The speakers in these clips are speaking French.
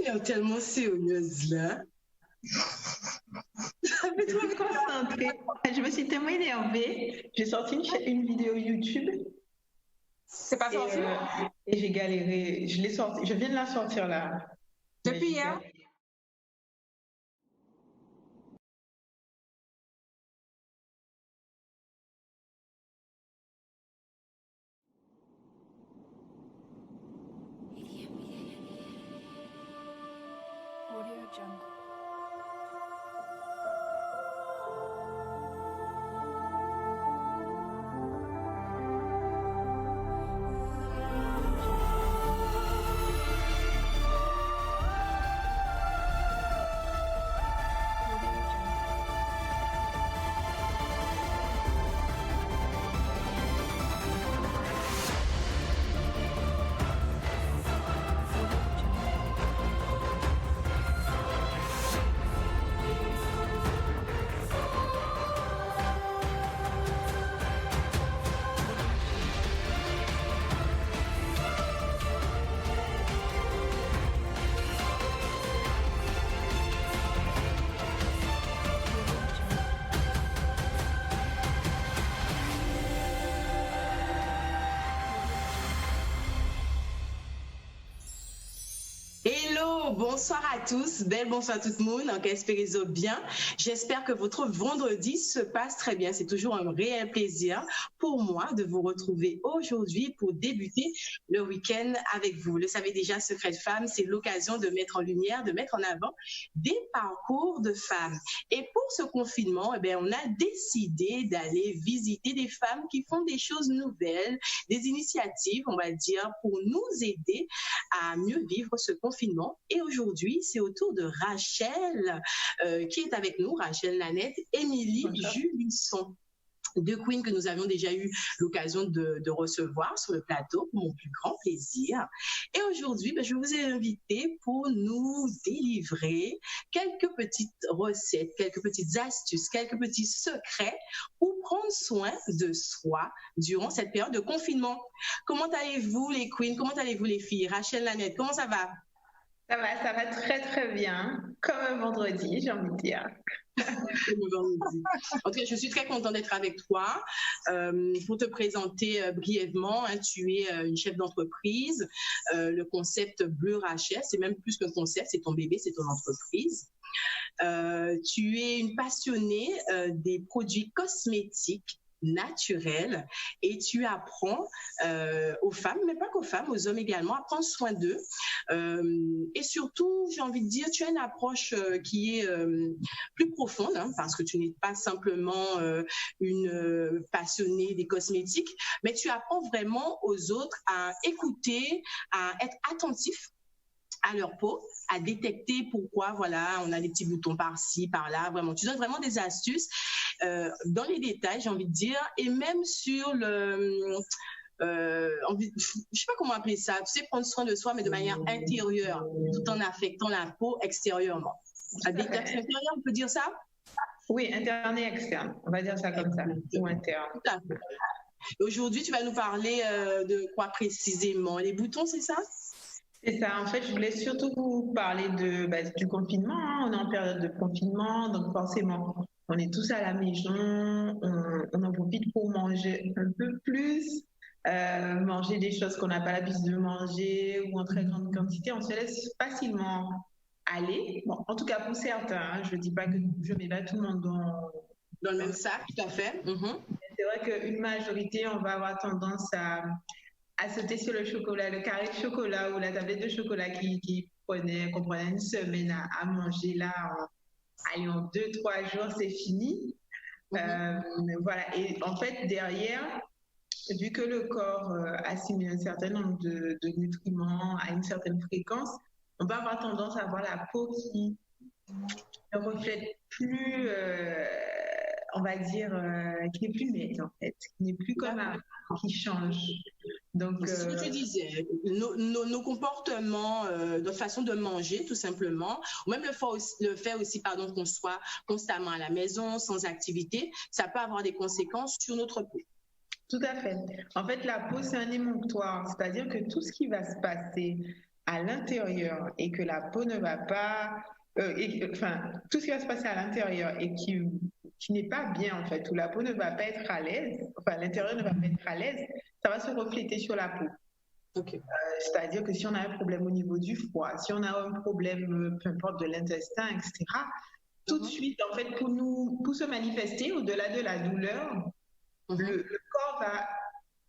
l'air tellement sérieuse là. Je suis concentrée. Je me suis tellement énervée. J'ai sorti une vidéo YouTube. C'est pas sorti? Et j'ai galéré. Je l'ai sorti. Je viens de la sortir là. Depuis hier? Audio Jungle. Hello, bonsoir à tous, belle bonsoir à tout le monde, donc espérez-vous bien. J'espère que votre vendredi se passe très bien. C'est toujours un réel plaisir pour moi de vous retrouver aujourd'hui pour débuter le week-end avec vous. Vous le savez déjà, Secret de Femmes, c'est l'occasion de mettre en lumière, de mettre en avant des parcours de femmes. Et pour ce confinement, on a décidé d'aller visiter des femmes qui font des choses nouvelles, des initiatives, on va dire, pour nous aider à mieux vivre ce confinement. Et aujourd'hui, c'est au tour de Rachel qui est avec nous, Rachel Nanette, Émilie Julisson. Deux queens que nous avions déjà eu l'occasion de recevoir sur le plateau pour mon plus grand plaisir. Et aujourd'hui, je vous ai invité pour nous délivrer quelques petites recettes, quelques petites astuces, quelques petits secrets pour prendre soin de soi durant cette période de confinement. Comment allez-vous les queens? Comment allez-vous les filles? Rachel Nanette, comment ça va? Ça va très très bien, comme un vendredi, j'ai envie de dire. En tout cas, je suis très contente d'être avec toi. Pour te présenter brièvement, tu es une chef d'entreprise. Le concept Bleu Rachel, c'est même plus qu'un concept, c'est ton bébé, c'est ton entreprise. Tu es une passionnée des produits cosmétiques naturels et tu apprends aux femmes, mais pas qu'aux femmes, aux hommes également, à prendre soin d'eux. Et surtout, j'ai envie de dire, tu as une approche qui est plus profonde, hein, parce que tu n'es pas simplement une passionnée des cosmétiques, mais tu apprends vraiment aux autres à écouter, à être attentif à leur peau, à détecter pourquoi, voilà, on a des petits boutons par-ci, par-là, vraiment. Tu donnes vraiment des astuces dans les détails, j'ai envie de dire, et même sur le... je sais pas comment appeler ça, tu sais, prendre soin de soi, mais de manière intérieure, tout en affectant la peau extérieurement. À détection intérieure, on peut dire ça? Oui, interne et externe, on va dire ça comme ça, ou interne. Tout à fait. Aujourd'hui, tu vas nous parler de quoi précisément? Les boutons, c'est ça? C'est ça, en fait, je voulais surtout vous parler du confinement, hein. On est en période de confinement, donc forcément, on est tous à la maison, on en profite pour manger un peu plus, manger des choses qu'on n'a pas l'habitude de manger ou en très grande quantité, on se laisse facilement aller. Bon, en tout cas pour certains, hein, je ne dis pas que je mets pas tout le monde dans le même sac, tout à fait. C'est vrai qu'une majorité, on va avoir tendance à sauter sur le chocolat, le carré de chocolat ou la tablette de chocolat qu'on prenait une semaine à manger là, en 2-3 jours, c'est fini. Voilà. Et en fait, derrière, vu que le corps assimile un certain nombre de nutriments à une certaine fréquence, on va avoir tendance à avoir la peau qui ne reflète plus, on va dire, qui n'est plus nette en fait, qui n'est plus comme avant, qui change. Donc, c'est ce que tu disais, nos comportements, notre façon de manger tout simplement, ou même le fait aussi qu'on soit constamment à la maison, sans activité, ça peut avoir des conséquences sur notre peau. Tout à fait. En fait, la peau, c'est un émonctoire, c'est-à-dire que tout ce qui va se passer à l'intérieur et que la peau ne va pas, enfin, tout ce qui va se passer à l'intérieur et qui n'est pas bien en fait, où la peau ne va pas être à l'aise, enfin l'intérieur ne va pas être à l'aise, ça va se refléter sur la peau. Ok. C'est-à-dire que si on a un problème au niveau du foie, si on a un problème, peu importe, de l'intestin, etc., tout de suite, en fait, pour se manifester, au-delà de la douleur, le corps va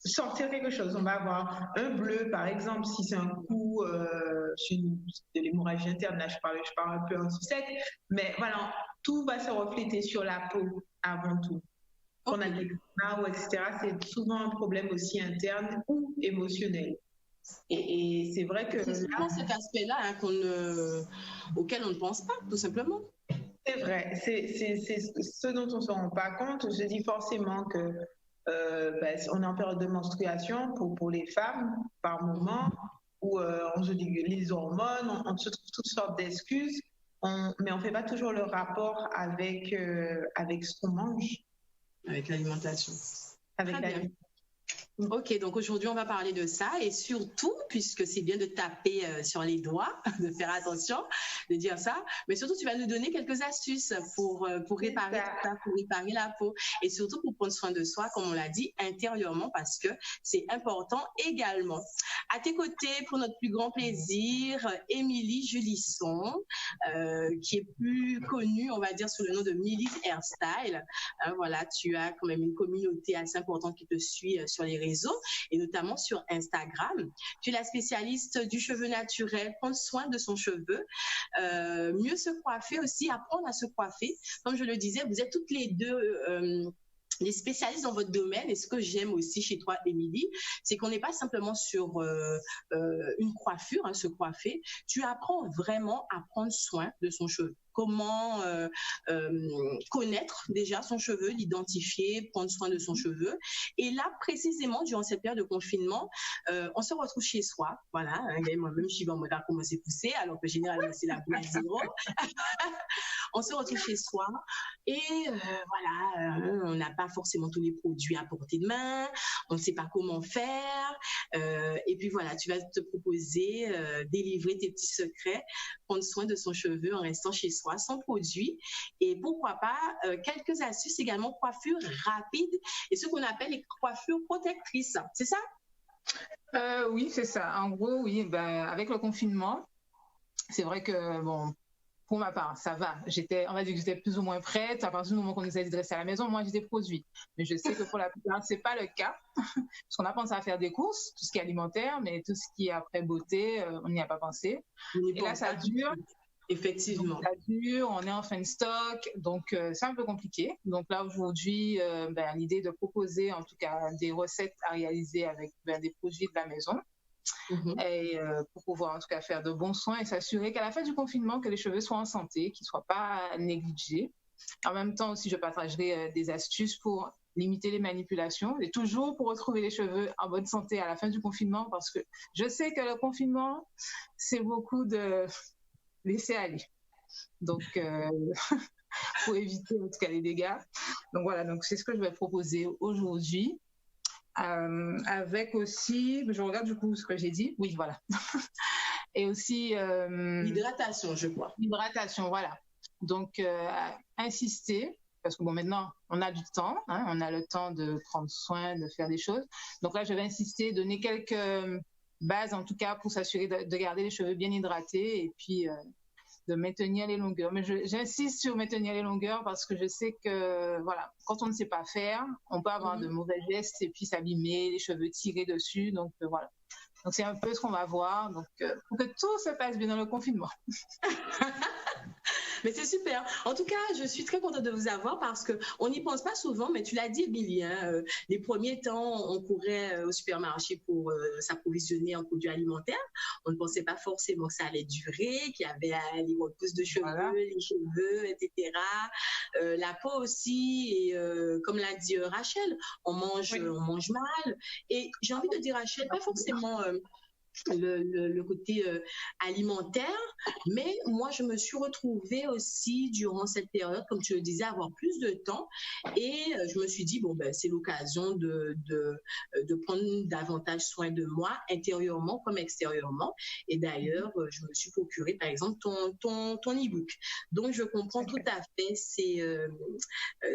sortir quelque chose. On va avoir un bleu, par exemple, si c'est un coup de l'hémorragie interne, là je parle un peu en sous-sec, mais voilà, tout va se refléter sur la peau avant tout. On a des ou etc., c'est souvent un problème aussi interne ou émotionnel. Et c'est vrai que... C'est souvent cet aspect-là hein, auquel on ne pense pas, tout simplement. C'est vrai, c'est ce dont on ne se rend pas compte. On se dit forcément que on est en période de menstruation pour les femmes par moment, où on se dit les hormones, on se trouve toutes sortes d'excuses, mais on ne fait pas toujours le rapport avec ce qu'on mange. Avec l'alimentation. Avec l'alimentation. Ok, donc aujourd'hui on va parler de ça et surtout, puisque c'est bien de taper sur les doigts, de faire attention, de dire ça, mais surtout tu vas nous donner quelques astuces pour réparer ça, pour réparer la peau et surtout pour prendre soin de soi, comme on l'a dit, intérieurement parce que c'est important également. À tes côtés, pour notre plus grand plaisir, Émilie Julisson, qui est plus connue, on va dire, sous le nom de Milly's Hairstyle. Voilà, tu as quand même une communauté assez importante qui te suit sur les réseaux et notamment sur Instagram. Tu es la spécialiste du cheveu naturel, prendre soin de son cheveu, mieux se coiffer aussi, apprendre à se coiffer. Comme je le disais, vous êtes toutes les deux les spécialistes dans votre domaine. Et ce que j'aime aussi chez toi, Émilie, c'est qu'on n'est pas simplement sur une coiffure, hein, se coiffer. Tu apprends vraiment à prendre soin de son cheveu. Comment connaître déjà son cheveu, l'identifier, prendre soin de son cheveu. Et là, précisément, durant cette période de confinement, on se retrouve chez soi. Voilà, moi-même, je suis en mode à commencer à pousser, alors que généralement, c'est la blague zéro. On se retrouve chez soi et voilà, on n'a pas forcément tous les produits à portée de main, on ne sait pas comment faire. Et puis voilà, tu vas te proposer, délivrer tes petits secrets, prendre soin de son cheveu en restant chez soi, sans produit. Et pourquoi pas, quelques astuces également, coiffure rapide et ce qu'on appelle les coiffures protectrices. C'est ça? Oui, c'est ça. En gros, oui, avec le confinement, c'est vrai que, bon, pour ma part, ça va. On va dire que j'étais plus ou moins prête. À partir du moment qu'on nous a dit de rester à la maison, moi, j'ai des produits. Mais je sais que pour la plupart, c'est pas le cas. Parce qu'on a pensé à faire des courses, tout ce qui est alimentaire, mais tout ce qui est après beauté, on n'y a pas pensé. Et là, ça dure. Effectivement. Donc, ça dure, on est en fin de stock, donc c'est un peu compliqué. Donc là, aujourd'hui, l'idée de proposer en tout cas des recettes à réaliser avec des produits de la maison. Et pour pouvoir en tout cas faire de bons soins et s'assurer qu'à la fin du confinement, que les cheveux soient en santé, qu'ils ne soient pas négligés. En même temps aussi, je partagerai des astuces pour limiter les manipulations et toujours pour retrouver les cheveux en bonne santé à la fin du confinement parce que je sais que le confinement, c'est beaucoup de laisser aller. Donc, pour éviter en tout cas les dégâts. Donc voilà, donc c'est ce que je vais proposer aujourd'hui. Avec aussi, je regarde du coup ce que j'ai dit. Oui, voilà. Et aussi... l'hydratation, je crois. L'hydratation, voilà. Donc, insister, parce que bon, maintenant, on a du temps, hein, on a le temps de prendre soin, de faire des choses. Donc là, je vais insister, donner quelques bases, en tout cas, pour s'assurer de garder les cheveux bien hydratés et puis de maintenir les longueurs. Mais j'insiste sur maintenir les longueurs parce que je sais que, voilà, quand on ne sait pas faire, on peut avoir de mauvais gestes et puis s'abîmer, les cheveux tirés dessus. Donc, voilà. Donc, c'est un peu ce qu'on va voir. Donc, pour que tout se passe bien dans le confinement. Mais c'est super. En tout cas, je suis très contente de vous avoir parce qu'on n'y pense pas souvent, mais tu l'as dit, Billy, hein, les premiers temps, on courait au supermarché pour s'approvisionner en produits alimentaires. On ne pensait pas forcément que ça allait durer, qu'il y avait les repousses de cheveux, voilà, les cheveux, etc. La peau aussi, et comme l'a dit Rachel, on mange mal. Et j'ai envie de dire, Rachel, pas forcément... le côté alimentaire, mais moi je me suis retrouvée aussi durant cette période, comme tu le disais, à avoir plus de temps et je me suis dit bon ben c'est l'occasion de prendre davantage soin de moi intérieurement comme extérieureement et d'ailleurs je me suis procuré par exemple ton e-book. Donc je comprends tout à fait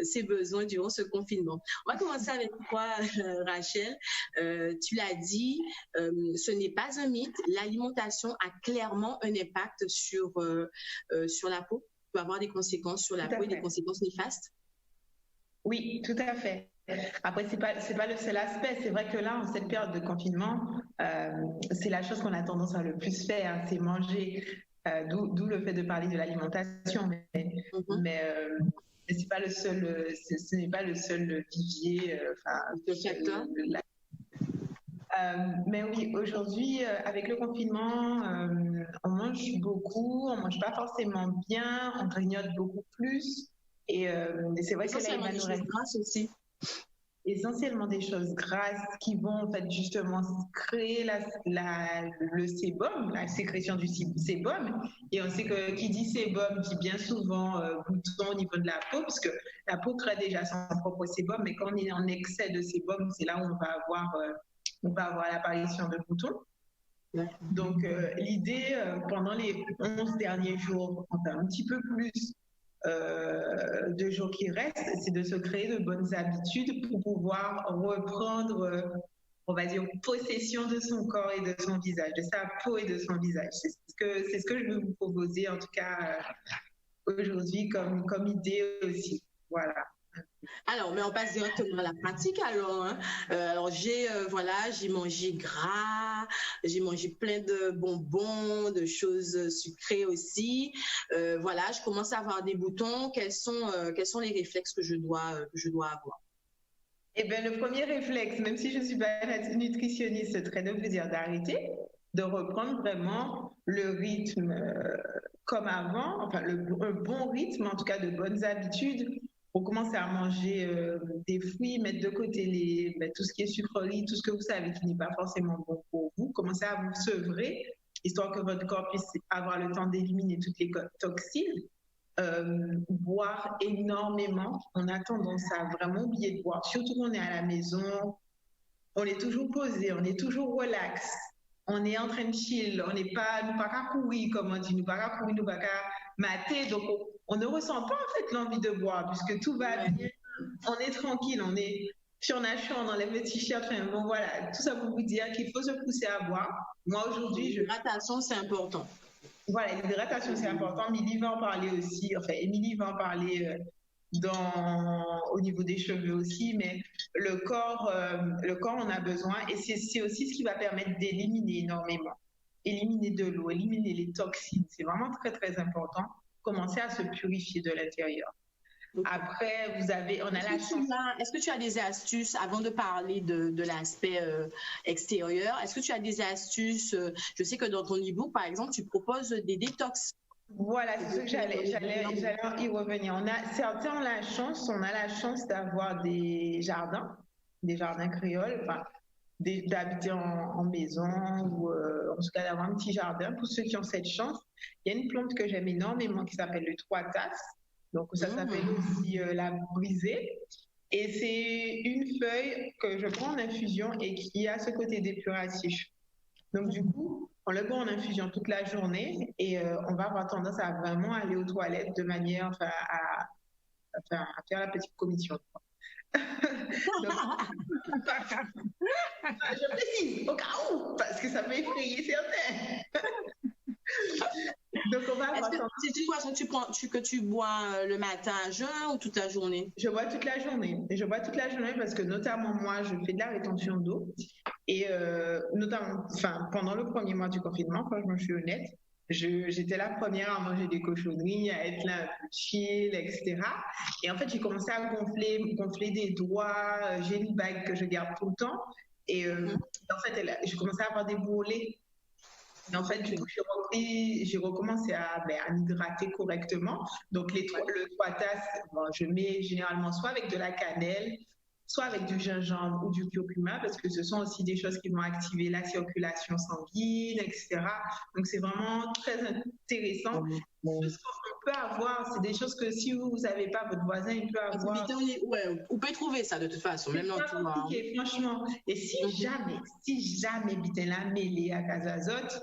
ces besoins durant ce confinement. On va commencer avec toi Rachel. Tu l'as dit, ce n'est pas un mythe, l'alimentation a clairement un impact sur la peau, peut avoir des conséquences sur la peau et des conséquences néfastes. Oui, tout à fait. Après, c'est pas le seul aspect. C'est vrai que là, en cette période de confinement, c'est la chose qu'on a tendance à le plus faire, c'est manger. D'où le fait de parler de l'alimentation. Mais c'est pas le seul, ce n'est pas le seul vivier. Mais oui, aujourd'hui, avec le confinement, on mange beaucoup, on mange pas forcément bien, on grignote beaucoup plus. Et c'est vrai que là, il va nous rester grâce aussi. Essentiellement des choses grasses qui vont en fait justement créer le sébum, la sécrétion du sébum. Et on sait que qui dit sébum dit bien souvent bouton au niveau de la peau, parce que la peau crée déjà son propre sébum, mais quand on est en excès de sébum, c'est là où on va avoir l'apparition de boutons. Donc l'idée pendant les 11 derniers jours, enfin un petit peu plus, de jours qui restent, c'est de se créer de bonnes habitudes pour pouvoir reprendre, on va dire, possession de son corps et de son visage, de sa peau et de son visage. C'est ce que je veux vous proposer, en tout cas, aujourd'hui, comme idée aussi. Voilà. Alors, mais on passe directement à la pratique alors. Hein. Alors, j'ai mangé gras, j'ai mangé plein de bonbons, de choses sucrées aussi. Voilà, je commence à avoir des boutons. Quels sont les réflexes que je dois avoir? Eh bien, le premier réflexe, même si je ne suis pas nutritionniste, c'est très de vous dire d'arrêter, de reprendre vraiment le rythme comme avant, enfin un bon rythme, en tout cas de bonnes habitudes. Pour commencer à manger des fruits, mettre de côté tout ce qui est sucrerie, tout ce que vous savez qui n'est pas forcément bon pour vous. Commencez à vous sevrer, histoire que votre corps puisse avoir le temps d'éliminer toutes les toxines. Boire énormément. On a tendance à vraiment oublier de boire, surtout quand on est à la maison. On est toujours posé, on est toujours relax. On est en train de chill, nous pas qu'à courir, comme on dit, nous pas qu'à courir, nous pas qu'à mater. Donc, on ne ressent pas en fait l'envie de boire puisque tout va bien, on est tranquille, on est sur la chambre, on enlève le t-shirt, enfin, bon voilà, tout ça pour vous dire qu'il faut se pousser à boire. Moi aujourd'hui, l'hydratation c'est important. Voilà, l'hydratation c'est important. Émilie va en parler aussi, enfin Émilie va en parler au niveau des cheveux aussi, mais le corps on a besoin et c'est aussi ce qui va permettre d'éliminer énormément, éliminer de l'eau, éliminer les toxines, c'est vraiment très très important. Commencer à se purifier de l'intérieur. Okay. Après, Est-ce que tu as des astuces, avant de parler de l'aspect extérieur, est-ce que tu as des astuces, je sais que dans ton e-book, par exemple, tu proposes des détox. Voilà, c'est ce que j'allais y revenir. Certains ont la chance d'avoir des jardins créoles, enfin, d'habiter en maison ou en tout cas d'avoir un petit jardin. Pour ceux qui ont cette chance, il y a une plante que j'aime énormément qui s'appelle le 3 tasses. Donc ça s'appelle aussi la brisée. Et c'est une feuille que je prends en infusion et qui a ce côté dépuratif. Donc du coup, on le prend en infusion toute la journée et on va avoir tendance à vraiment aller aux toilettes de manière à faire la petite commission. Donc, je précise, au cas où, parce que ça peut effrayer certains. Donc, on va avoir c'est une boisson que tu bois le matin à jeun ou toute la journée? Je bois toute la journée. Et je bois toute la journée parce que notamment moi, je fais de la rétention d'eau. Et notamment, pendant le premier mois du confinement, franchement, je suis honnête, j'étais la première à manger des cochonneries, à être là un peu chill, etc. Et en fait, j'ai commencé à gonfler des doigts. J'ai une bague que je garde tout le temps. Et en fait, j'ai commencé à avoir des bourrelets. Et en fait, du coup, j'ai recommencé à m'hydrater correctement. Donc, le 3 tasses, je mets généralement soit avec de la cannelle, soit avec du gingembre ou du curcuma, parce que ce sont aussi des choses qui vont activer la circulation sanguine, etc. Donc, c'est vraiment très intéressant. Ce qu'on peut avoir, c'est des choses que si vous n'avez pas, votre voisin, il peut avoir. Ouais, vous pouvez trouver ça de toute façon, même dans tout le monde. Franchement. Et si jamais Bitin l'a mêlé à Casazot,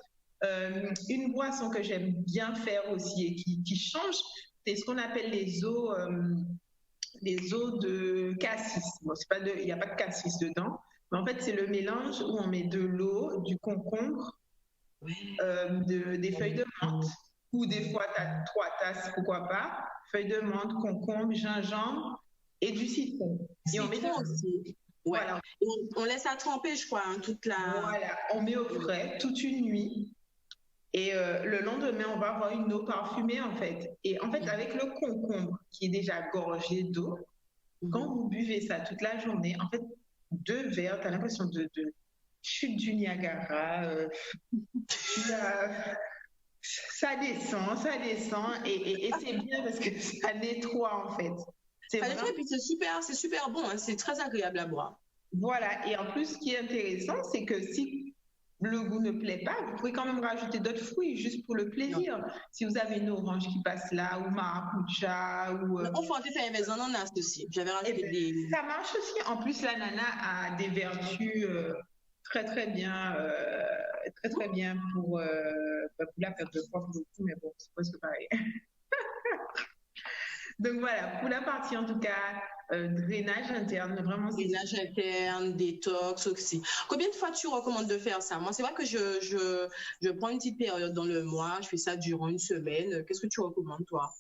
une boisson que j'aime bien faire aussi et qui change, c'est ce qu'on appelle les eaux de cassis. Bon, il n'y a pas de cassis dedans, mais en fait, c'est le mélange où on met de l'eau, du concombre, des feuilles de menthe, ou des fois, tu as 3 tasses, pourquoi pas, feuilles de menthe, concombre, gingembre et du citron. Et on met aussi. Ouais. Voilà. On laisse ça tremper, je crois, toute la. Voilà, on met au frais toute une nuit. Et le lendemain, on va avoir une eau parfumée, en fait. Et en fait, avec le concombre, qui est déjà gorgé d'eau, quand vous buvez ça toute la journée, en fait, 2 verres, tu as l'impression de chute du Niagara. Ça descend. Et c'est bien parce que ça nettoie, en fait. Ça nettoie, et puis c'est super bon. Hein, c'est très agréable à boire. Voilà. Et en plus, ce qui est intéressant, c'est que si le goût ne plaît pas, vous pouvez quand même rajouter d'autres fruits juste pour le plaisir. Non. Si vous avez une orange qui passe là, ou maracuja, ou. On peut faire des ananas aussi. J'avais rajouté des. Ça marche aussi. En plus, l'ananas a des vertus très bien pour la perte de poids, mais bon, c'est presque pareil. Donc voilà, pour la partie en tout cas drainage interne, vraiment. Drainage interne, détox aussi. Combien de fois tu recommandes de faire ça? Moi, c'est vrai que je prends une petite période dans le mois, je fais ça durant une semaine. Qu'est-ce que tu recommandes, toi?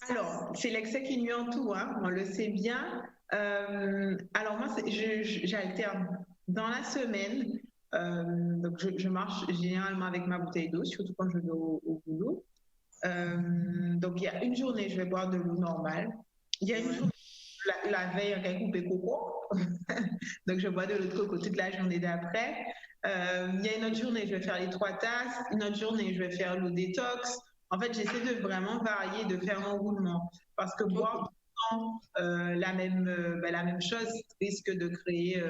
Alors, c'est l'excès qui nuit en tout, hein, on le sait bien. Alors moi, j'alterne dans la semaine. Donc je marche généralement avec ma bouteille d'eau, surtout quand je vais au boulot. Donc, il y a une journée, je vais boire de l'eau normale. Il y a une journée, la veille, on a coupé coco. Donc, je bois de l'eau de coco toute la journée d'après. Il y a une autre journée, je vais faire les 3 tasses. Une autre journée, je vais faire l'eau détox. En fait, j'essaie de vraiment varier, de faire un roulement. Parce que boire tout le temps la même chose risque de créer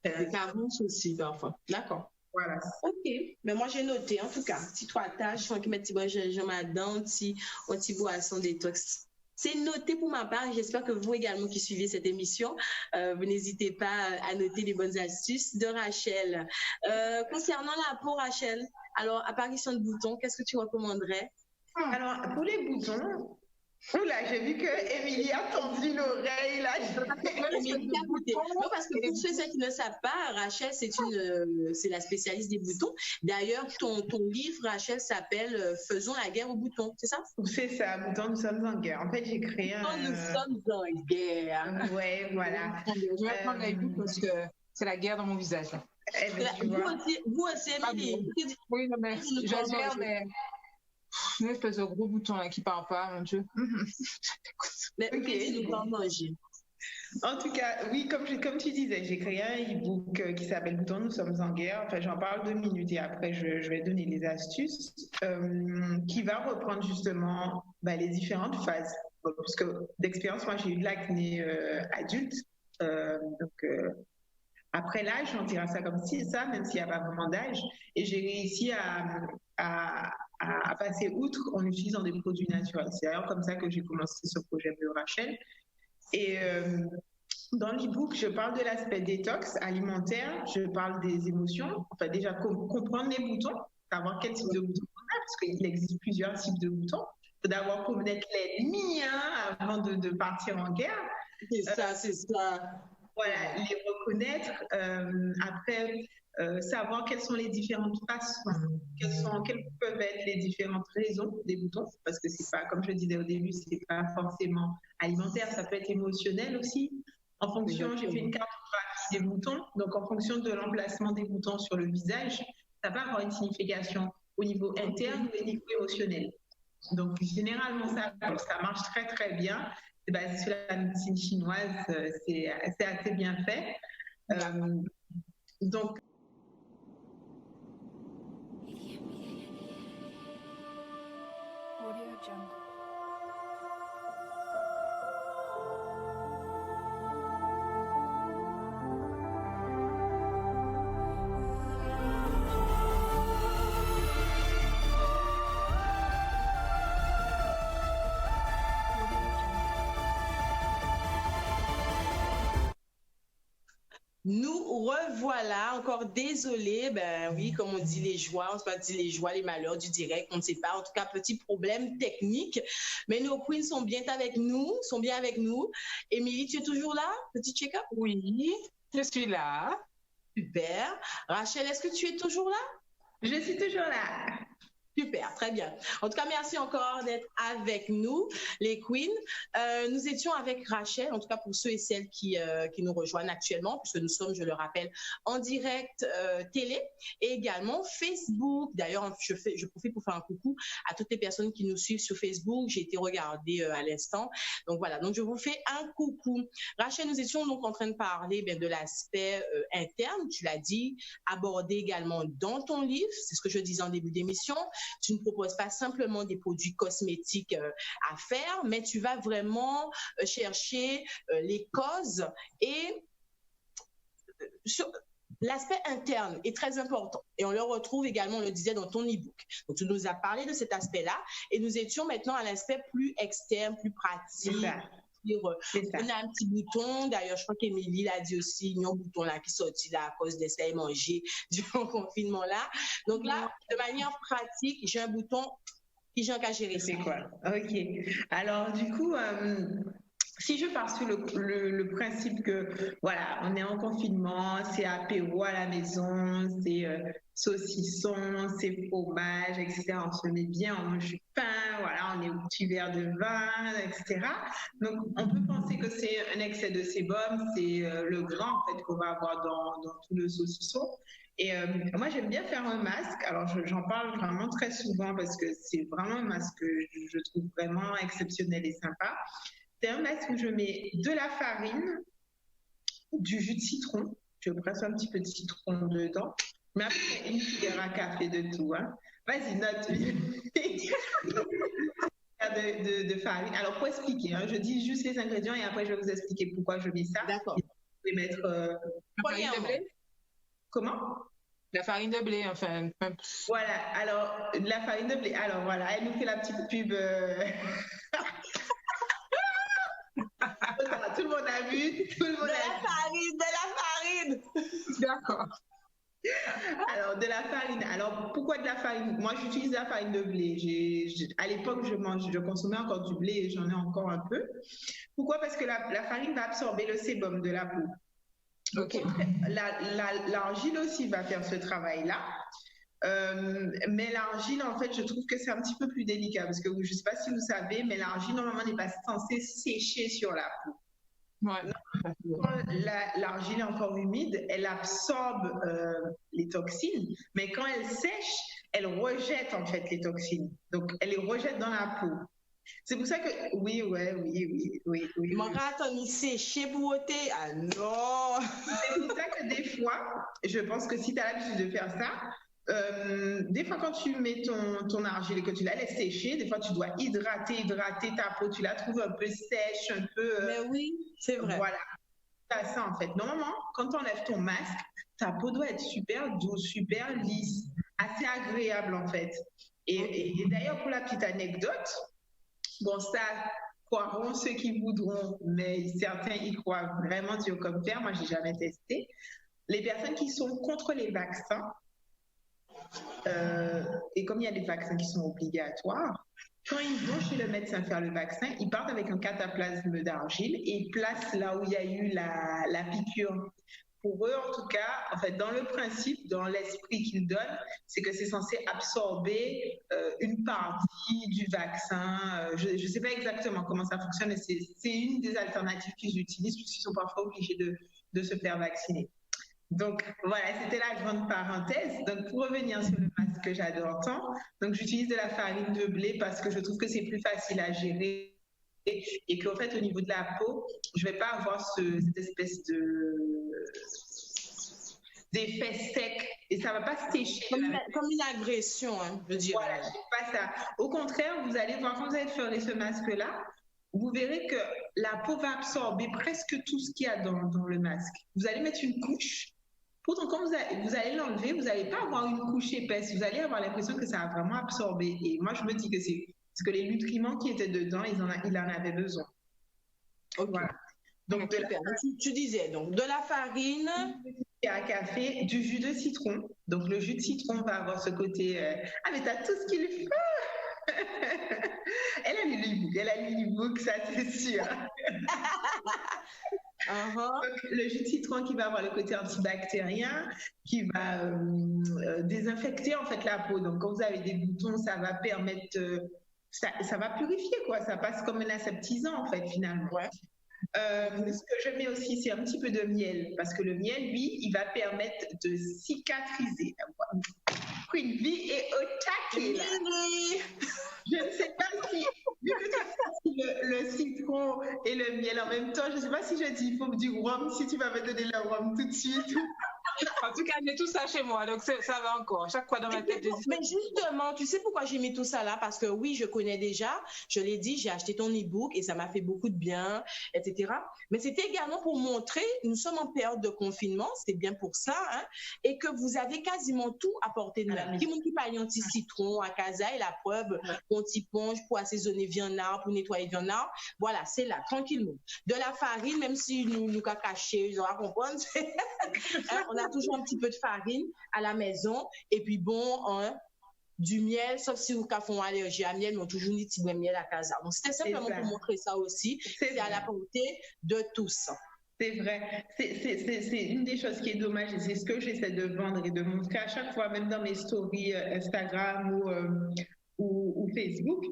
des carences aussi, parfois. D'accord. Voilà. Ok, mais moi j'ai noté en tout cas, si 3 tâches, faut que mes petits gingembre là-dedans, petit boisson détox. C'est noté pour ma part. J'espère que vous également qui suivez cette émission, vous n'hésitez pas à noter les bonnes astuces de Rachel. Concernant la peau, Rachel, alors apparition de boutons, qu'est-ce que tu recommanderais? Alors pour les boutons. Oula, j'ai vu que Émilie a tendu l'oreille là. Non, parce que pour ceux qui ne savent pas, Rachel, c'est la spécialiste des boutons. D'ailleurs, ton livre, Rachel, s'appelle Faisons la guerre aux boutons, c'est ça? C'est ça, Boutons, nous sommes en guerre. En fait, j'ai créé un. Boutons, nous sommes en guerre. Ouais, voilà. Je vais prendre la boutons parce que c'est la guerre dans mon visage. Vous aussi, Émilie. Oui, non, mais j'adore, mais. Une espèce de gros bouton là qui parle pas, mon Dieu. Mais nous pas manger. En tout cas, oui, comme tu disais, j'ai créé un e-book qui s'appelle Boutons, nous sommes en guerre. Enfin, j'en parle 2 minutes et après, je vais donner les astuces qui va reprendre justement les différentes phases. Parce que d'expérience, moi, j'ai eu de l'acné adulte. Après l'âge, on dira ça comme ça, même s'il n'y a pas vraiment d'âge. Et j'ai réussi à passer outre en utilisant des produits naturels. C'est d'ailleurs comme ça que j'ai commencé ce projet de Rachel. Et dans l'e-book, je parle de l'aspect détox alimentaire, je parle des émotions, enfin déjà comprendre les boutons, savoir quel type de boutons on a, parce qu'il existe plusieurs types de boutons. Il faut d'abord connaître les miens avant de partir en guerre. C'est ça. Voilà, les reconnaître. Après, savoir quelles sont les différentes façons, quelles peuvent être les différentes raisons des boutons, parce que c'est pas, comme je le disais au début, c'est pas forcément alimentaire, ça peut être émotionnel aussi. En fonction, j'ai fait une cartographie des boutons, donc en fonction de l'emplacement des boutons sur le visage, ça va avoir une signification au niveau interne ou au niveau émotionnel. Donc généralement, ça marche très très bien. C'est basé sur la médecine chinoise, c'est assez bien fait. Donc, Audio Jungle. Nous revoilà, encore désolé, ben oui, comme on dit les joies, on ne sait pas dire les joies, les malheurs du direct, on ne sait pas. En tout cas, petit problème technique. Mais nos queens sont bien avec nous, sont bien avec nous. Émilie, tu es toujours là? Petit check-up? Oui, je suis là. Super. Rachel, est-ce que tu es toujours là? Je suis toujours là. Super, très bien. En tout cas, merci encore d'être avec nous, les queens. Nous étions avec Rachel, en tout cas pour ceux et celles qui nous rejoignent actuellement, puisque nous sommes, je le rappelle, en direct télé et également Facebook. D'ailleurs, je profite pour faire un coucou à toutes les personnes qui nous suivent sur Facebook. J'ai été regardée à l'instant. Donc voilà, donc je vous fais un coucou. Rachel, nous étions donc en train de parler de l'aspect interne, tu l'as dit, abordé également dans ton livre. C'est ce que je disais en début d'émission. Tu ne proposes pas simplement des produits cosmétiques à faire, mais tu vas vraiment chercher les causes et l'aspect interne est très important. Et on le retrouve également, on le disait dans ton e-book. Donc, tu nous as parlé de cet aspect-là et nous étions maintenant à l'aspect plus externe, plus pratique. On a un petit bouton, d'ailleurs je crois qu'Émilie l'a dit aussi, il y a un bouton là qui sortit là à cause des salles manger durant le confinement là. Donc là, de manière pratique, j'ai un bouton qui j'ai qu'à gérer. C'est quoi? Ok. Alors du coup, si je pars sur le principe que voilà, on est en confinement, c'est apéro à la maison, c'est saucisson, c'est fromage, etc. On se met bien, on mange du pain, voilà, on est au petit verre de vin, etc. Donc on peut penser que c'est un excès de sébum, c'est le gras en fait qu'on va avoir dans tout le saucisson. Et moi, j'aime bien faire un masque. Alors, j'en parle vraiment très souvent parce que c'est vraiment un masque que je trouve vraiment exceptionnel et sympa. C'est un masque où je mets de la farine, du jus de citron. Je presse un petit peu de citron dedans. Mais après, une cuillère à café de tout. Hein. Vas-y, note. de farine. Alors, pour expliquer, hein, je dis juste les ingrédients et après, je vais vous expliquer pourquoi je mets ça. D'accord. Vous pouvez mettre... Comment? La farine de blé, enfin. Voilà, alors, la farine de blé. Alors, voilà, elle nous fait la petite pub. Tout le monde a vu. Tout le monde de la farine. D'accord. Alors, de la farine. Alors, pourquoi de la farine? Moi, j'utilise la farine de blé. À l'époque, je consommais encore du blé et j'en ai encore un peu. Pourquoi? Parce que la farine va absorber le sébum de la peau. Okay. L'argile aussi va faire ce travail-là. Mais l'argile, en fait, je trouve que c'est un petit peu plus délicat parce que je ne sais pas si vous savez, mais l'argile, normalement, n'est pas censée sécher sur la peau. Ouais. Quand l'argile est encore humide, elle absorbe les toxines, mais quand elle sèche, elle rejette en fait les toxines. Donc, elle les rejette dans la peau. C'est pour ça que... Oui. Mon raton, il séché pour ôter. Ah non! C'est pour ça que des fois, je pense que si tu as l'habitude de faire ça, des fois quand tu mets ton argile et que tu la laisses sécher, des fois tu dois hydrater ta peau, tu la trouves un peu sèche, un peu... Mais oui, c'est vrai. Voilà, c'est ça en fait. Normalement, quand tu enlèves ton masque, ta peau doit être super douce, super lisse, assez agréable en fait. Et d'ailleurs, pour la petite anecdote, bon, ça, croiront ceux qui voudront, mais certains y croient vraiment dur comme fer. Moi, je n'ai jamais testé. Les personnes qui sont contre les vaccins, et comme il y a des vaccins qui sont obligatoires, quand ils vont chez le médecin faire le vaccin, ils partent avec un cataplasme d'argile et ils placent là où il y a eu la piqûre. Pour eux, en tout cas, en fait, dans le principe, dans l'esprit qu'ils donnent, c'est que c'est censé absorber une partie du vaccin. Je ne sais pas exactement comment ça fonctionne, mais c'est une des alternatives qu'ils utilisent puisqu'ils sont parfois obligés de se faire vacciner. Donc, voilà, c'était la grande parenthèse. Donc, pour revenir sur le masque que j'adore tant, donc j'utilise de la farine de blé parce que je trouve que c'est plus facile à gérer et qu'en fait, au niveau de la peau, je ne vais pas avoir cette espèce d'effet sec et ça ne va pas sécher. Comme une agression, hein, je dirais. Voilà, c'est pas ça. Au contraire, vous allez voir, quand vous allez faire ce masque-là, vous verrez que la peau va absorber presque tout ce qu'il y a dans le masque. Vous allez mettre une couche. Pourtant, quand vous allez l'enlever, vous n'allez pas avoir une couche épaisse. Vous allez avoir l'impression que ça a vraiment absorbé. Et moi, je me dis que c'est parce que les nutriments qui étaient dedans, il en avait besoin. Okay. Voilà. Donc, tu disais, donc, de la farine. À café, du jus de citron. Donc, le jus de citron va avoir ce côté... Ah, mais t'as tout ce qu'il faut. Elle a lu l'e-book, ça c'est sûr. Donc, le jus de citron qui va avoir le côté antibactérien, qui va désinfecter en fait la peau. Donc, quand vous avez des boutons, ça va permettre... ça va purifier, quoi. Ça passe comme un aseptisant, en fait, finalement. Ouais. Ce que je mets aussi, c'est un petit peu de miel, parce que le miel, lui, il va permettre de cicatriser. Queen vie est au taquet, là. Je ne sais pas si, vu que tu as le citron et le miel en même temps, je ne sais pas si je dis il faut du rhum, si tu vas me donner le rhum tout de suite. En tout cas, j'ai tout ça chez moi, donc ça va encore. Chaque fois dans ma tête, je dis... Mais justement, tu sais pourquoi j'ai mis tout ça là? Parce que oui, je connais déjà, je l'ai dit, j'ai acheté ton e-book et ça m'a fait beaucoup de bien, etc. Mais c'était également pour montrer, nous sommes en période de confinement, c'est bien pour ça, hein, et que vous avez quasiment tout à portée de main. Qui monte qui parle un petit citron à casa et la preuve, un petit ponge pour assaisonner viandard, pour nettoyer viandard. Voilà, c'est là, tranquillement. De la farine, même si nous caché, ils auront comprendre, on a toujours un petit peu de farine à la maison et puis du miel, sauf si vous font allergie à miel, mais on toujours dit petit miel à casa. Donc c'était simplement pour montrer ça aussi. C'est à la portée de tous. C'est vrai. C'est une des choses qui est dommage et c'est ce que j'essaie de vendre et de montrer à chaque fois, même dans mes stories Instagram ou Facebook.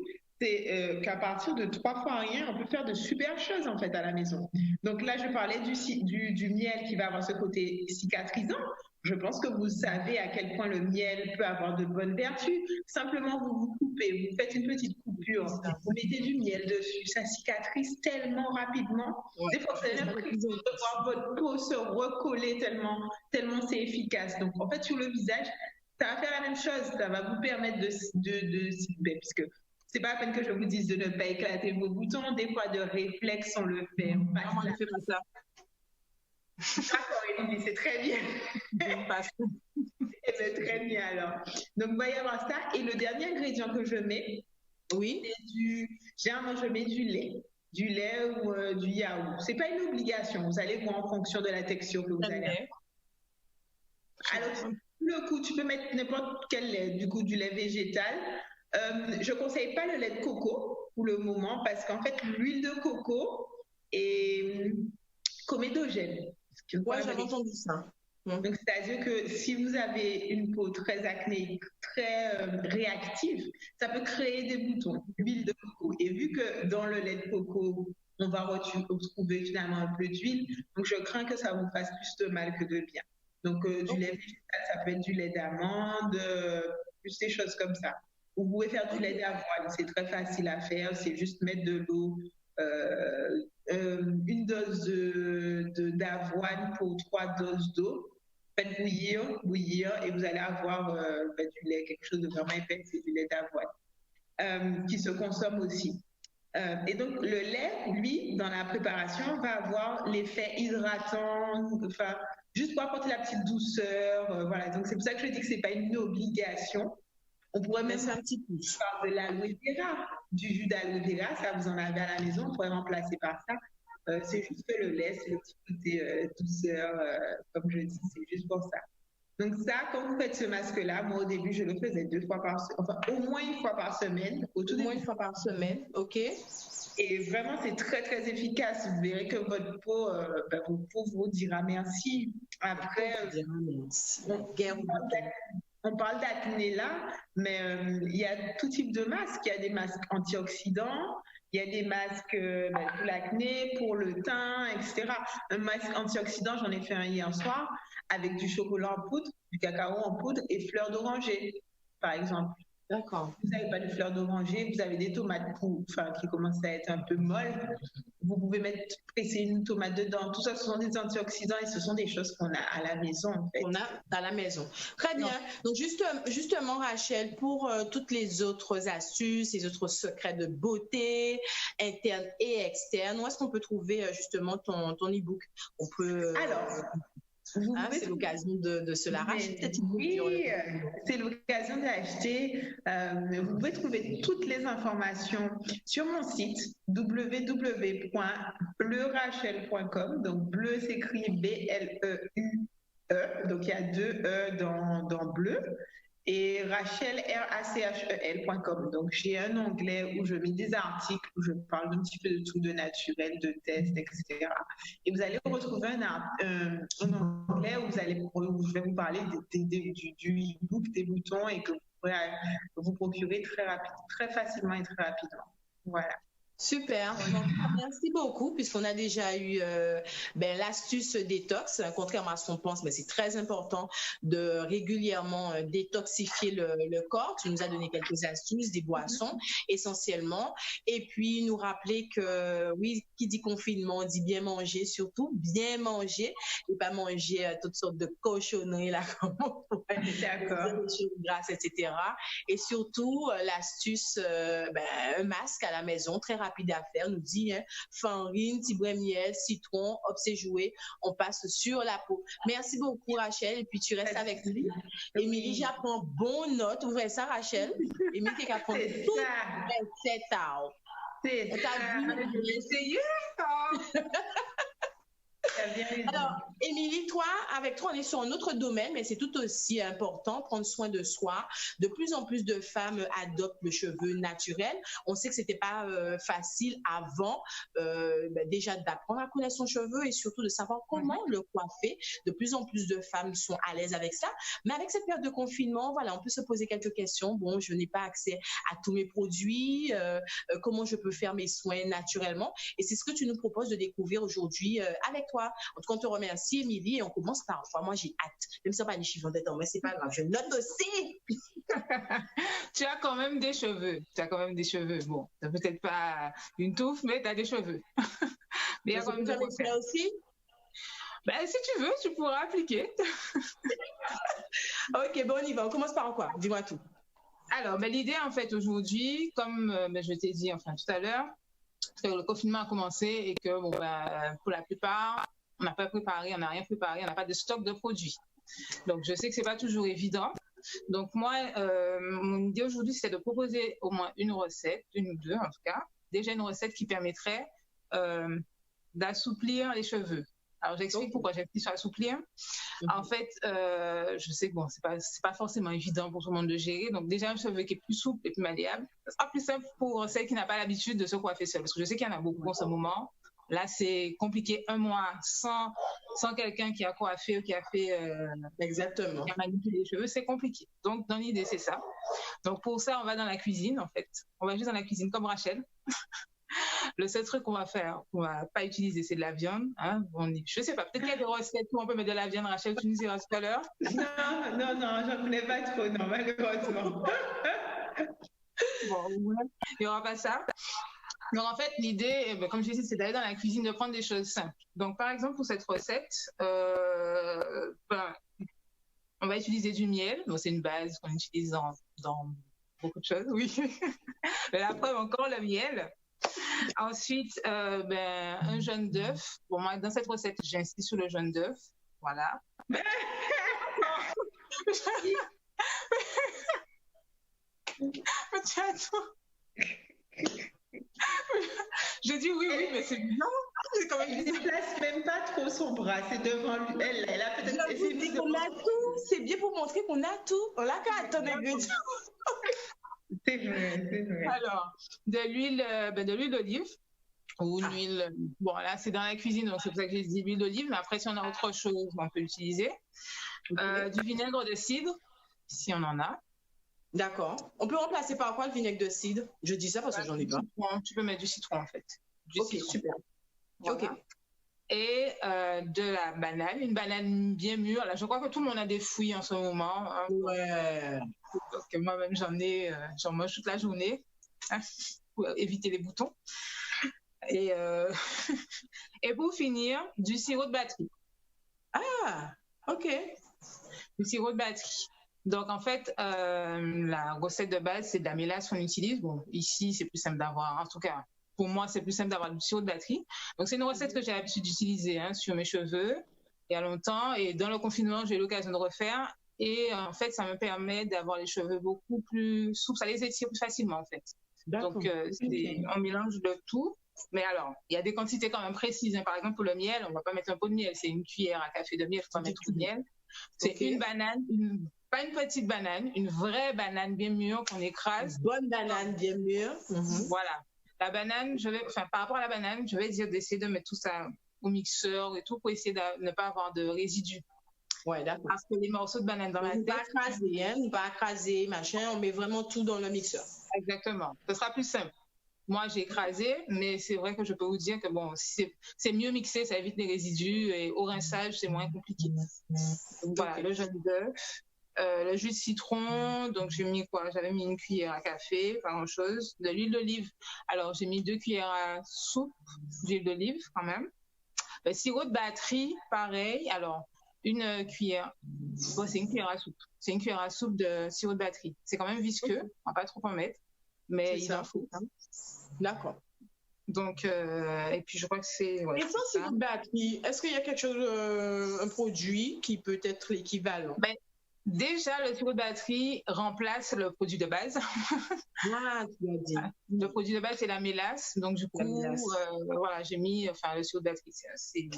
C'est qu'à partir de 3 fois rien, on peut faire de super choses en fait à la maison. Donc là, je parlais du miel qui va avoir ce côté cicatrisant. Je pense que vous savez à quel point le miel peut avoir de bonnes vertus. Simplement, vous coupez, vous faites une petite coupure, vous mettez du miel dessus, ça cicatrise tellement rapidement. Des fois, vous avez l'impression de voir votre peau se recoller tellement c'est efficace. Donc, en fait, sur le visage, ça va faire la même chose. Ça va vous permettre puisque c'est pas la peine que je vous dise de ne pas éclater vos boutons. Des fois, de réflexe, on le fait. On ne fait pas ça. D'accord, Émilie, c'est très bien. C'est très bien alors. Donc, il va y avoir ça. Et le dernier ingrédient que je mets, c'est généralement, je mets du lait ou du yaourt. C'est pas une obligation. Vous allez voir en fonction de la texture que vous allez avoir. Alors, le coup, tu peux mettre n'importe quel lait, du coup, du lait végétal. Je ne conseille pas le lait de coco pour le moment parce qu'en fait, l'huile de coco est comédogène. Oui, j'avais entendu ça. Donc, c'est-à-dire que si vous avez une peau très acnéique, très réactive, ça peut créer des boutons, l'huile de coco. Et vu que dans le lait de coco, on va retrouver finalement un peu d'huile, donc je crains que ça vous fasse plus de mal que de bien. Donc, du lait végétal, ça peut être du lait d'amande, plus des choses comme ça. Vous pouvez faire du lait d'avoine, c'est très facile à faire, c'est juste mettre de l'eau, une dose d'avoine pour 3 doses d'eau. Faites bouillir et vous allez avoir du lait, quelque chose de vraiment épais, c'est du lait d'avoine qui se consomme aussi. Et donc le lait, lui, dans la préparation, va avoir l'effet hydratant, enfin, juste pour apporter la petite douceur, voilà. Donc c'est pour ça que je dis que c'est pas une obligation. On pourrait même faire un petit peu de l'aloe vera, du jus d'aloe vera, ça vous en avez à la maison, on pourrait remplacer par ça. C'est juste que le lait, c'est le petit côté douceur, comme je dis, c'est juste pour ça. Donc ça, quand vous faites ce masque-là, moi au début, je le faisais 2 fois par semaine, enfin au moins 1 fois par semaine. Au moins 1 fois par semaine, ok. Et vraiment, c'est très, très efficace. Vous verrez que votre peau, vos peaux vous dira merci. Après, on parle d'acné là, mais il y a tout type de masques. Il y a des masques antioxydants, il y a des masques pour l'acné, pour le teint, etc. Un masque antioxydant, j'en ai fait un hier soir, avec du chocolat en poudre, du cacao en poudre et fleurs d'oranger, par exemple. D'accord. Vous n'avez pas de fleurs d'oranger, vous avez des tomates qui commencent à être un peu molles. Vous pouvez presser une tomate dedans. Tout ça, ce sont des antioxydants et ce sont des choses qu'on a à la maison, en fait. On a à la maison. Très bien. Donc, justement, Rachel, pour toutes les autres astuces, les autres secrets de beauté, interne et externe, où est-ce qu'on peut trouver justement ton e-book? On peut... Alors, C'est l'occasion de se l'arracher. Oui, c'est l'occasion d'acheter. Vous pouvez trouver toutes les informations sur mon site www.bleurachel.com. Donc, bleu s'écrit B-L-E-U-E. Donc, il y a 2 E dans bleu. Et Rachel, RACHEL.com. Donc, j'ai un onglet où je mets des articles, où je parle un petit peu de tout, de naturel, de tests, etc. Et vous allez retrouver un onglet où je vais vous parler du e-book, des boutons, et que vous pourrez vous procurer très facilement et très rapidement. Voilà. Super, merci beaucoup puisqu'on a déjà eu l'astuce détox, contrairement à ce qu'on pense, mais c'est très important de régulièrement détoxifier le corps. Tu nous as donné quelques astuces, des boissons essentiellement, et puis nous rappeler que oui, qui dit confinement dit bien manger, surtout bien manger et pas manger toutes sortes de cochonneries là comme on pourrait grasses, etc. Et surtout l'astuce, un masque à la maison très rapide à faire, nous dit farine, petit brin miel, citron, hop, c'est joué, on passe sur la peau. Merci beaucoup Rachel, et puis tu restes avec nous. Émilie, j'apprends bonne note, vous voyez ça Rachel? Émilie, tu apprends tout 27 ans. C'est ça. J'ai essayé. Alors, Émilie, avec toi, on est sur un autre domaine, mais c'est tout aussi important, prendre soin de soi. De plus en plus de femmes adoptent le cheveu naturel. On sait que c'était pas facile avant, déjà d'apprendre à connaître son cheveu et surtout de savoir comment le coiffer. De plus en plus de femmes sont à l'aise avec ça. Mais avec cette période de confinement, voilà, on peut se poser quelques questions. Bon, je n'ai pas accès à tous mes produits. Comment je peux faire mes soins naturellement? Et c'est ce que tu nous proposes de découvrir aujourd'hui avec toi. En tout cas, on te remercie, Émilie, et on commence par toi. Moi, j'ai hâte. Même si ce n'est pas des chiffres dedans, mais c'est pas grave. Je note aussi. Tu as quand même des cheveux. Bon, tu n'as peut-être pas une touffe, mais tu as des cheveux. Mais il y a quand même des cheveux aussi. Si tu veux, tu pourras appliquer. Ok, bon, on y va. On commence par quoi? Dis-moi tout. Alors, l'idée, en fait, aujourd'hui, comme je t'ai dit tout à l'heure, que le confinement a commencé et que pour la plupart, on n'a pas préparé, on n'a rien préparé, on n'a pas de stock de produits. Donc, je sais que ce n'est pas toujours évident. Donc, moi, mon idée aujourd'hui, c'est de proposer au moins une recette, une ou deux en tout cas, déjà une recette qui permettrait d'assouplir les cheveux. Alors, j'explique pourquoi j'ai pris sur assouplir. En fait, je sais que c'est pas forcément évident pour tout le monde de gérer. Donc, déjà, un cheveu qui est plus souple et plus malléable, ce sera plus simple pour celle qui n'a pas l'habitude de se coiffer seule. Parce que je sais qu'il y en a beaucoup en ce moment. Là, c'est compliqué 1 mois sans quelqu'un qui a coiffé ou qui a fait exactement, qui a manipulé les cheveux, c'est compliqué. Donc, dans l'idée, c'est ça. Donc, pour ça, on va dans la cuisine, en fait. On va juste dans la cuisine comme Rachel. Le seul truc qu'on va faire, qu'on va pas utiliser, c'est de la viande. Je sais pas, peut-être qu'il y a des recettes où on peut mettre de la viande. Rachel, tu nous diras tout à l'heure. Non, j'en connais pas trop, non, malheureusement. Bon, il n'y aura pas ça. Donc, en fait, l'idée, comme je disais, c'est d'aller dans la cuisine, de prendre des choses simples. Donc, par exemple, pour cette recette, on va utiliser du miel. Donc, c'est une base qu'on utilise dans beaucoup de choses, oui. Mais après, encore le miel. Ensuite, un jaune d'œuf. Bon, moi, dans cette recette, j'insiste sur le jaune d'œuf. Voilà. Je dis oui, mais c'est bien. Elle ne déplace même pas trop son bras, c'est devant lui. Elle a peut-être essayé qu'on a tout. C'est bien pour montrer qu'on a tout. On l'a qu'à attendre ingrédients. C'est vrai. Alors, de l'huile d'olive ou une huile. Bon, là, c'est dans la cuisine, donc c'est pour ça que j'ai dit huile d'olive. Mais après, si on a autre chose, on peut l'utiliser. Du vinaigre de cidre, si on en a. D'accord. On peut remplacer par quoi le vinaigre de cidre? Je dis ça parce que j'en ai pas. Tu peux mettre du citron, en fait. Citron. Super. Voilà. Ok. Et de la banane, une banane bien mûre. Là, je crois que tout le monde a des fouilles en ce moment. Hein. Ouais. Donc, moi-même, j'en mange toute la journée pour éviter les boutons. Et pour finir, du sirop de batterie. Ah, ok. Du sirop de batterie. Donc, en fait, la recette de base, c'est de la mélasse qu'on utilise. Bon, ici, c'est plus simple d'avoir, en tout cas, pour moi, c'est plus simple d'avoir du sirop de batterie. Donc, c'est une recette que j'ai l'habitude d'utiliser sur mes cheveux. il y a longtemps. Et dans le confinement, j'ai eu l'occasion de refaire. Et en fait, ça me permet d'avoir les cheveux beaucoup plus souples. Ça les étire plus facilement, en fait. Donc, on mélange le tout. Mais alors, il y a des quantités quand même précises. Par exemple, pour le miel, on ne va pas mettre un pot de miel. C'est une cuillère à café de miel. Il faut pas mettre trop de miel. C'est une banane, pas une petite banane, une vraie banane bien mûre qu'on écrase. Une bonne banane bien mûre. Voilà. La banane, par rapport à la banane, je vais dire d'essayer de mettre tout ça au mixeur et tout pour essayer de ne pas avoir de résidus. Ouais, d'accord. Parce que les morceaux de banane dans la tête. On va écraser, machin, on met vraiment tout dans le mixeur. Exactement. Ce sera plus simple. Moi, j'ai écrasé, mais c'est vrai que je peux vous dire que bon, c'est mieux mixé, ça évite les résidus et au rinçage, c'est moins compliqué. Donc, voilà, le jaune d'œuf, le jus de citron, donc j'ai mis quoi? J'avais mis une cuillère à café, pas grand chose. De l'huile d'olive, alors j'ai mis 2 cuillères à soupe d'huile d'olive quand même. Le sirop de batterie, pareil. Alors, une cuillère, bon, c'est une cuillère à soupe. C'est une cuillère à soupe de sirop de batterie. C'est quand même visqueux, on va pas trop en mettre, mais il en faut. D'accord. Donc, et puis je crois que c'est. Ouais, et sans sirop de batterie, est-ce qu'il y a quelque chose, un produit qui peut être l'équivalent? Ben, déjà, le sirop de batterie remplace le produit de base. Ah, tu l'as dit. Le produit de base, c'est la mélasse. Donc, du coup, voilà, j'ai mis le sirop de batterie. C'est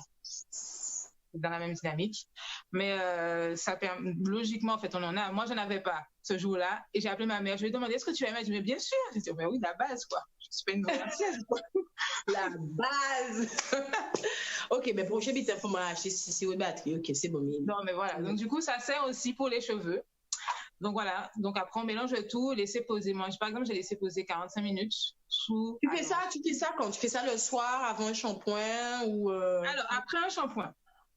dans la même dynamique. Mais ça permet, logiquement, en fait, on en a. Moi, je n'en avais pas ce jour-là. Et j'ai appelé ma mère. Je lui ai demandé, est-ce que tu as aimé? Elle m'a dit, mais bien sûr. J'ai dit, mais oui, la base, quoi. Je suis pas une commerciale, quoi. La base. Ok, mais prochain bit, il faut m'acheter sirop de batterie. Ok, c'est bon. Non, mais voilà. Donc, du coup, ça sert aussi pour les cheveux. Donc, voilà. Donc, après, on mélange tout, laisser poser. Moi, par exemple, j'ai laissé poser 45 minutes sous. Tu fais ça quand? Tu fais ça le soir avant un shampoing ou Alors, après un shampoing.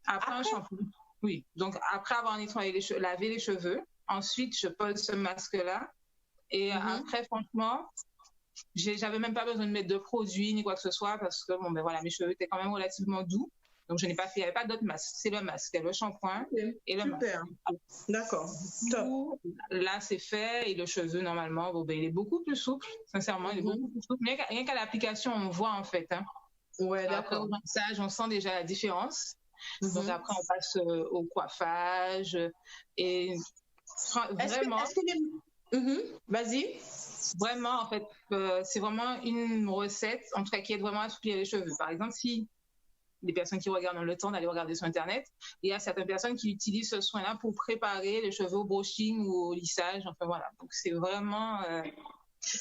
Après un shampoing. Oui. Donc, après avoir nettoyé lavé les cheveux, ensuite, je pose ce masque-là. Et après, franchement, j'avais même pas besoin de mettre de produits ni quoi que ce soit parce que, bon, ben voilà, mes cheveux étaient quand même relativement doux. Donc, je n'ai pas fait, il n'y avait pas d'autre masque. C'est le masque, le shampoing et le masque. D'accord. Là, c'est fait et le cheveu, normalement, bon, ben, il est beaucoup plus souple. Sincèrement, il est beaucoup plus souple. Rien qu'à l'application, on voit en fait. Hein. Ouais, d'accord. Après, au rinçage, on sent déjà la différence. Donc, après, on passe au coiffage et vraiment. Vas-y. Vraiment, en fait, c'est vraiment une recette, en tout cas, qui aide vraiment à assouplir les cheveux. Par exemple, si les personnes qui regardent ont le temps d'aller regarder sur Internet, il y a certaines personnes qui utilisent ce soin-là pour préparer les cheveux au brushing ou au lissage. Enfin, voilà. Donc, c'est vraiment.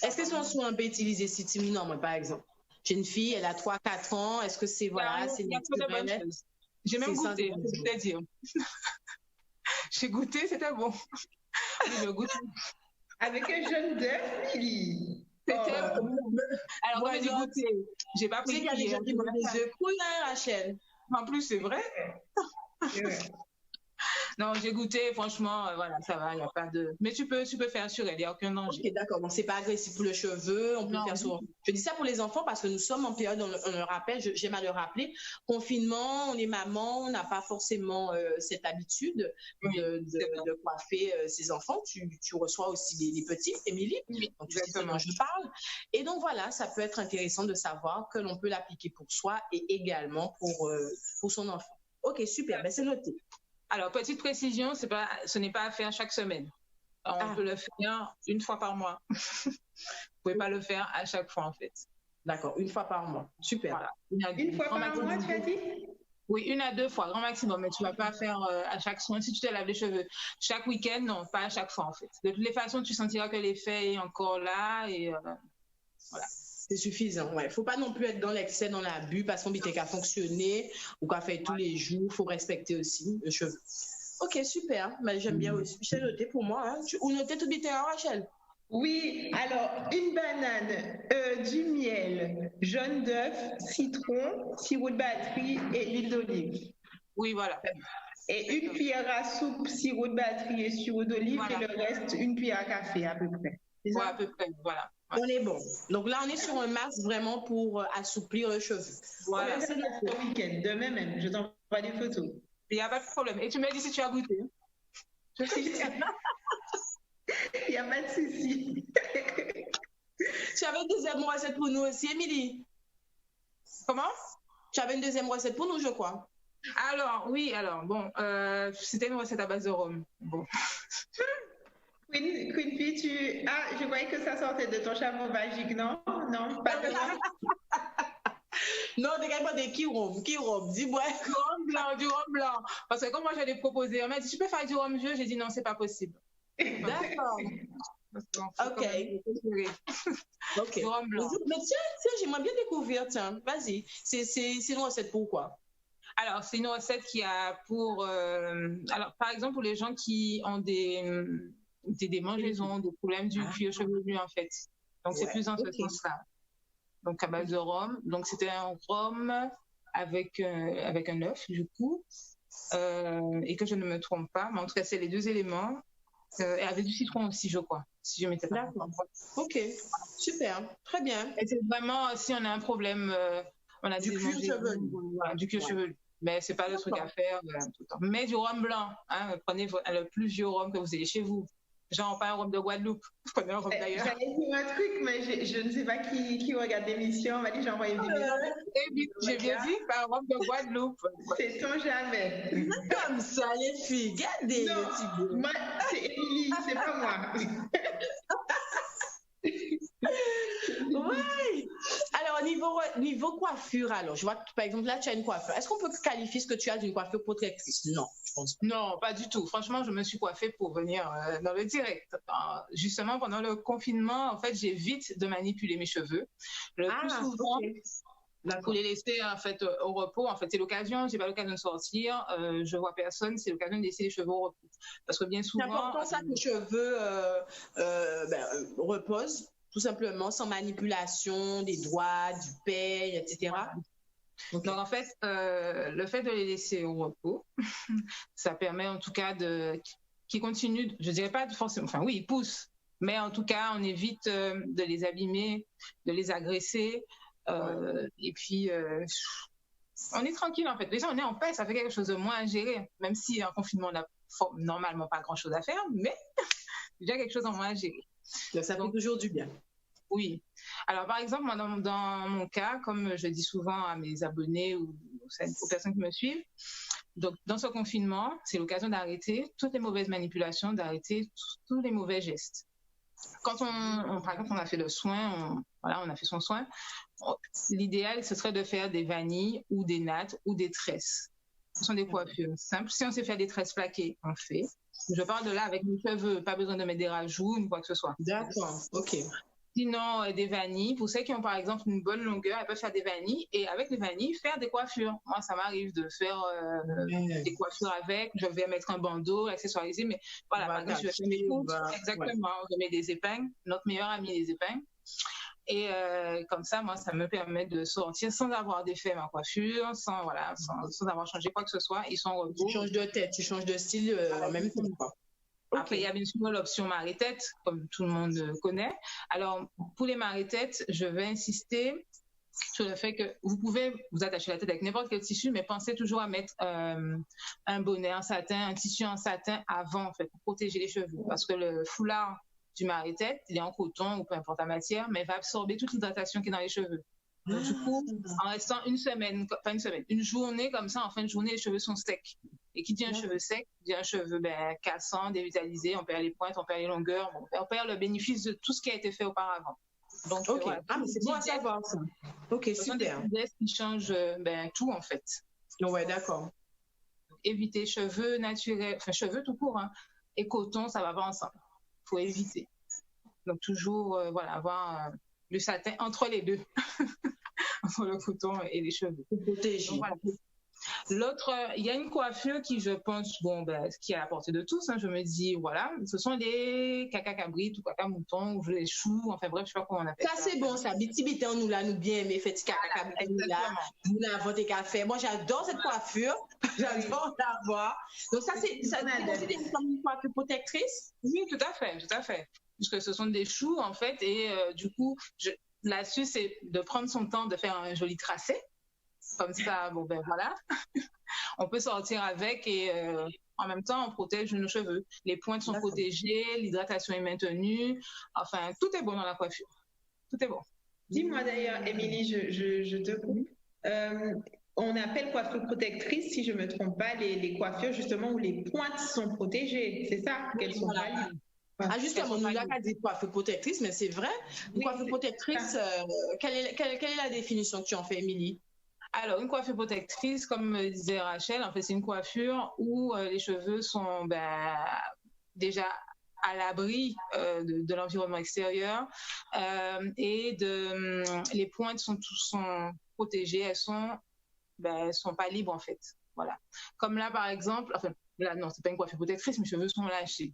Est-ce que ce soin peut utiliser Citiminor, moi, par exemple? J'ai une fille, elle a 3-4 ans. Est-ce que c'est. Voilà, c'est une de bonnes choses. J'ai même goûté, c'est à dire. J'ai goûté, c'était bon. J'ai goûté. Avec un jaune d'œuf, Lily. C'était alors, moi, j'ai goûté. J'ai pas pris. Tu sais qu'il y a des gens qui mangent des œufs crus, hein, Rachel? En plus, c'est vrai. Non, j'ai goûté, franchement, voilà, ça va, il n'y a pas de. Mais tu peux faire sur elle, il n'y a aucun danger. Ok, d'accord. Donc, c'est pas agressif pour le cheveu, on peut le faire sur. Je dis ça pour les enfants parce que nous sommes en période, on le rappelle, j'aime à le rappeler, confinement, on est maman, on n'a pas forcément cette habitude de coiffer ses enfants. Tu reçois aussi les petits, Émilie, donc tu sais de quoi je parle. Et donc, voilà, ça peut être intéressant de savoir que l'on peut l'appliquer pour soi et également pour son enfant. Ok, super, ben, c'est noté. Alors, petite précision, ce n'est pas à faire chaque semaine. On peut le faire une fois par mois. Vous ne pouvez pas le faire à chaque fois, en fait. D'accord, une fois par mois. Super. Voilà. Une fois par mois, tu as dit? Oui, 1 à 2 fois, grand maximum. Mais tu ne vas pas faire à chaque soin. Si tu te laves les cheveux chaque week-end, non, pas à chaque fois, en fait. De toutes les façons, tu sentiras que l'effet est encore là. Et voilà. C'est suffisant, ouais. Faut pas non plus être dans l'excès, dans l'abus, parce qu'on dit qu'à fonctionner ou qu'à faire tous les jours. Faut respecter aussi le cheveu. Ok, super. Mais j'aime bien aussi. J'ai noté pour moi. Hein. Ou noter tout bien, Rachel? Oui, alors une banane, du miel, jaune d'œuf, citron, sirop de batterie et l'huile d'olive. Oui, voilà. Et une cuillère à soupe, sirop de batterie et sirop d'olive, et le reste, une cuillère à café à peu près. Oui, à peu près, voilà. On est bon. Donc là, on est sur un masque vraiment pour assouplir le cheveu. Voilà, c'est le week-end. Demain même, je t'envoie des photos. Il n'y a pas de problème. Et tu me dis si tu as goûté. Il n'y a pas de souci. Tu avais une deuxième recette pour nous aussi, Émilie? Comment? Tu avais une deuxième recette pour nous, je crois. Bon, c'était une recette à base de rhum. Bon. Queen Bee, je voyais que ça sortait de ton chameau magique, non? Non, pas de rhum. Non, t'es capable de qui rhum, dis-moi. Du rhum blanc. Parce que quand moi j'allais proposer, on m'a dit, tu peux faire du rhum vieux? J'ai dit non, c'est pas possible. D'accord. Ok. Du rhum blanc. Mais tiens, j'aimerais bien découvrir, tiens, vas-y. C'est une recette pourquoi? Alors, c'est une recette qui a pour... alors, par exemple, pour les gens qui ont des démangeaisons, des problèmes du cuir chevelu, en fait. Donc, c'est plus dans ce sens-là. Donc, à base de rhum. Donc, c'était un rhum avec un œuf, du coup. Et que je ne me trompe pas. Mais en tout cas, c'est les deux éléments. Et avec du citron aussi, je crois. Si je m'étais pas. D'accord. Ok. Super. Très bien. Et c'est vraiment, si on a un problème, on a du cuir chevelu. Voilà, du cuir chevelu. Mais c'est pas le truc à faire tout le temps. Mais du rhum blanc, hein, prenez le plus vieux rhum que vous ayez chez vous. Genre pas un rhum de Guadeloupe, prenez un rhum d'ailleurs. J'allais dire un truc, mais je ne sais pas qui regarde l'émission. On m'a dit j'ai envoyé des messages. J'ai bien dit, pas un rhum de Guadeloupe. Sait-on jamais. Comme ça, les filles, regardez non, le petit bout. Moi, c'est Émilie, c'est pas moi. Oui. Alors, niveau coiffure, alors, je vois que, par exemple, là, tu as une coiffure. Est-ce qu'on peut qualifier ce que tu as d'une coiffure protectrice? Non, je pense pas. Non, pas du tout. Franchement, je me suis coiffée pour venir dans le direct. Justement, pendant le confinement, en fait, j'évite de manipuler mes cheveux. Le plus souvent, pour les laisser en fait au repos. En fait, c'est l'occasion. J'ai pas l'occasion de sortir. Je vois personne. C'est l'occasion de laisser les cheveux au repos. Parce que bien souvent, c'est important ça que les cheveux reposent. Tout simplement, sans manipulation des doigts, du peigne, etc. Okay. Donc, en fait, le fait de les laisser au repos, ça permet en tout cas qu'ils continuent, je dirais pas forcément, enfin oui, ils poussent, mais en tout cas, on évite de les abîmer, de les agresser. Et puis, on est tranquille en fait. Déjà, on est en paix, ça fait quelque chose de moins à gérer, même si en confinement, on n'a normalement pas grand-chose à faire, mais déjà quelque chose en moins à gérer. Ça fait toujours du bien. Oui. Alors, par exemple, moi, dans mon cas, comme je dis souvent à mes abonnés ou aux personnes qui me suivent, donc, dans ce confinement, c'est l'occasion d'arrêter toutes les mauvaises manipulations, d'arrêter tous les mauvais gestes. Quand par exemple, on a fait le soin, on a fait son soin, l'idéal, ce serait de faire des vanilles ou des nattes ou des tresses. Ce sont des coiffures simples. Si on sait faire des tresses plaquées, on fait. Je parle de là avec mes cheveux, pas besoin de mettre des rajouts ou quoi que ce soit. D'accord, ok. Sinon, des vanilles. Pour ceux qui ont par exemple une bonne longueur, elles peuvent faire des vanilles et avec les vanilles, faire des coiffures. Moi, ça m'arrive de faire des coiffures avec. Je vais mettre un bandeau, accessoiriser, mais voilà, par exemple, je vais faire mes coupes. Exactement, je mets des épingles. Notre meilleur ami, les épingles. Et comme ça, moi, ça me permet de sortir sans avoir défait ma coiffure, sans avoir changé quoi que ce soit. Ils sont en repos. Tu changes de tête, tu changes de style en même temps. Après, il y a bien sûr l'option marée-tête, comme tout le monde connaît. Alors, pour les marées-têtes, je vais insister sur le fait que vous pouvez vous attacher la tête avec n'importe quel tissu, mais pensez toujours à mettre un bonnet en satin, un tissu en satin avant, en fait, pour protéger les cheveux. Parce que le foulard du marée-tête, il est en coton ou peu importe la matière, mais il va absorber toute l'hydratation qui est dans les cheveux. Donc, du coup, en restant une journée comme ça, en fin de journée, les cheveux sont secs. Et qui dit un cheveu sec, dit un cheveu cassant, dévitalisé, on perd les pointes, on perd les longueurs, on perd le bénéfice de tout ce qui a été fait auparavant. Donc, voilà. Mais c'est bon à savoir ça. Ok, super. Des gestes qui changent tout en fait. Ouais, d'accord. Éviter cheveux naturels, enfin cheveux tout court, hein, et coton, ça va pas ensemble. Il faut éviter. Donc toujours avoir le satin entre les deux, entre le coton et les cheveux. Pour protéger. Donc, voilà. L'autre, il y a une coiffure qui, je pense, qui est à la portée de tous. Je me dis, voilà, ce sont les caca cabrites ou caca mouton ou les choux, enfin bref, je sais pas comment on appelle ça. Ça, c'est bon, ça. Biti bitan, nous là, nous bien aimé, fait caca cabrites, nous là, nous l'avons des cafés. Moi, j'adore cette coiffure. J'adore la voir. Donc, ça, c'est considéré comme une coiffure protectrice? Oui, tout à fait, tout à fait. Puisque ce sont des choux, en fait, et du coup, l'astuce, c'est de prendre son temps de faire un joli tracé. Comme ça, voilà. On peut sortir avec et en même temps, on protège nos cheveux. Les pointes sont protégées, l'hydratation est maintenue. Enfin, tout est bon dans la coiffure. Tout est bon. Dis-moi d'ailleurs, Émilie, je te coupe. on appelle coiffure protectrice, si je ne me trompe pas, les coiffures justement où les pointes sont protégées. C'est ça, qu'elles sont pas libres. Ah, justement, on n'a pas dit coiffure protectrice, mais c'est vrai. Une coiffure protectrice, quelle est la définition que tu en fais, Émilie? Alors, une coiffure protectrice, comme disait Rachel, en fait, c'est une coiffure où les cheveux sont déjà à l'abri de l'environnement extérieur et les pointes sont protégées, elles sont pas libres en fait. Voilà. Comme là, par exemple, enfin, là, non, c'est pas une coiffure protectrice, mes cheveux sont lâchés.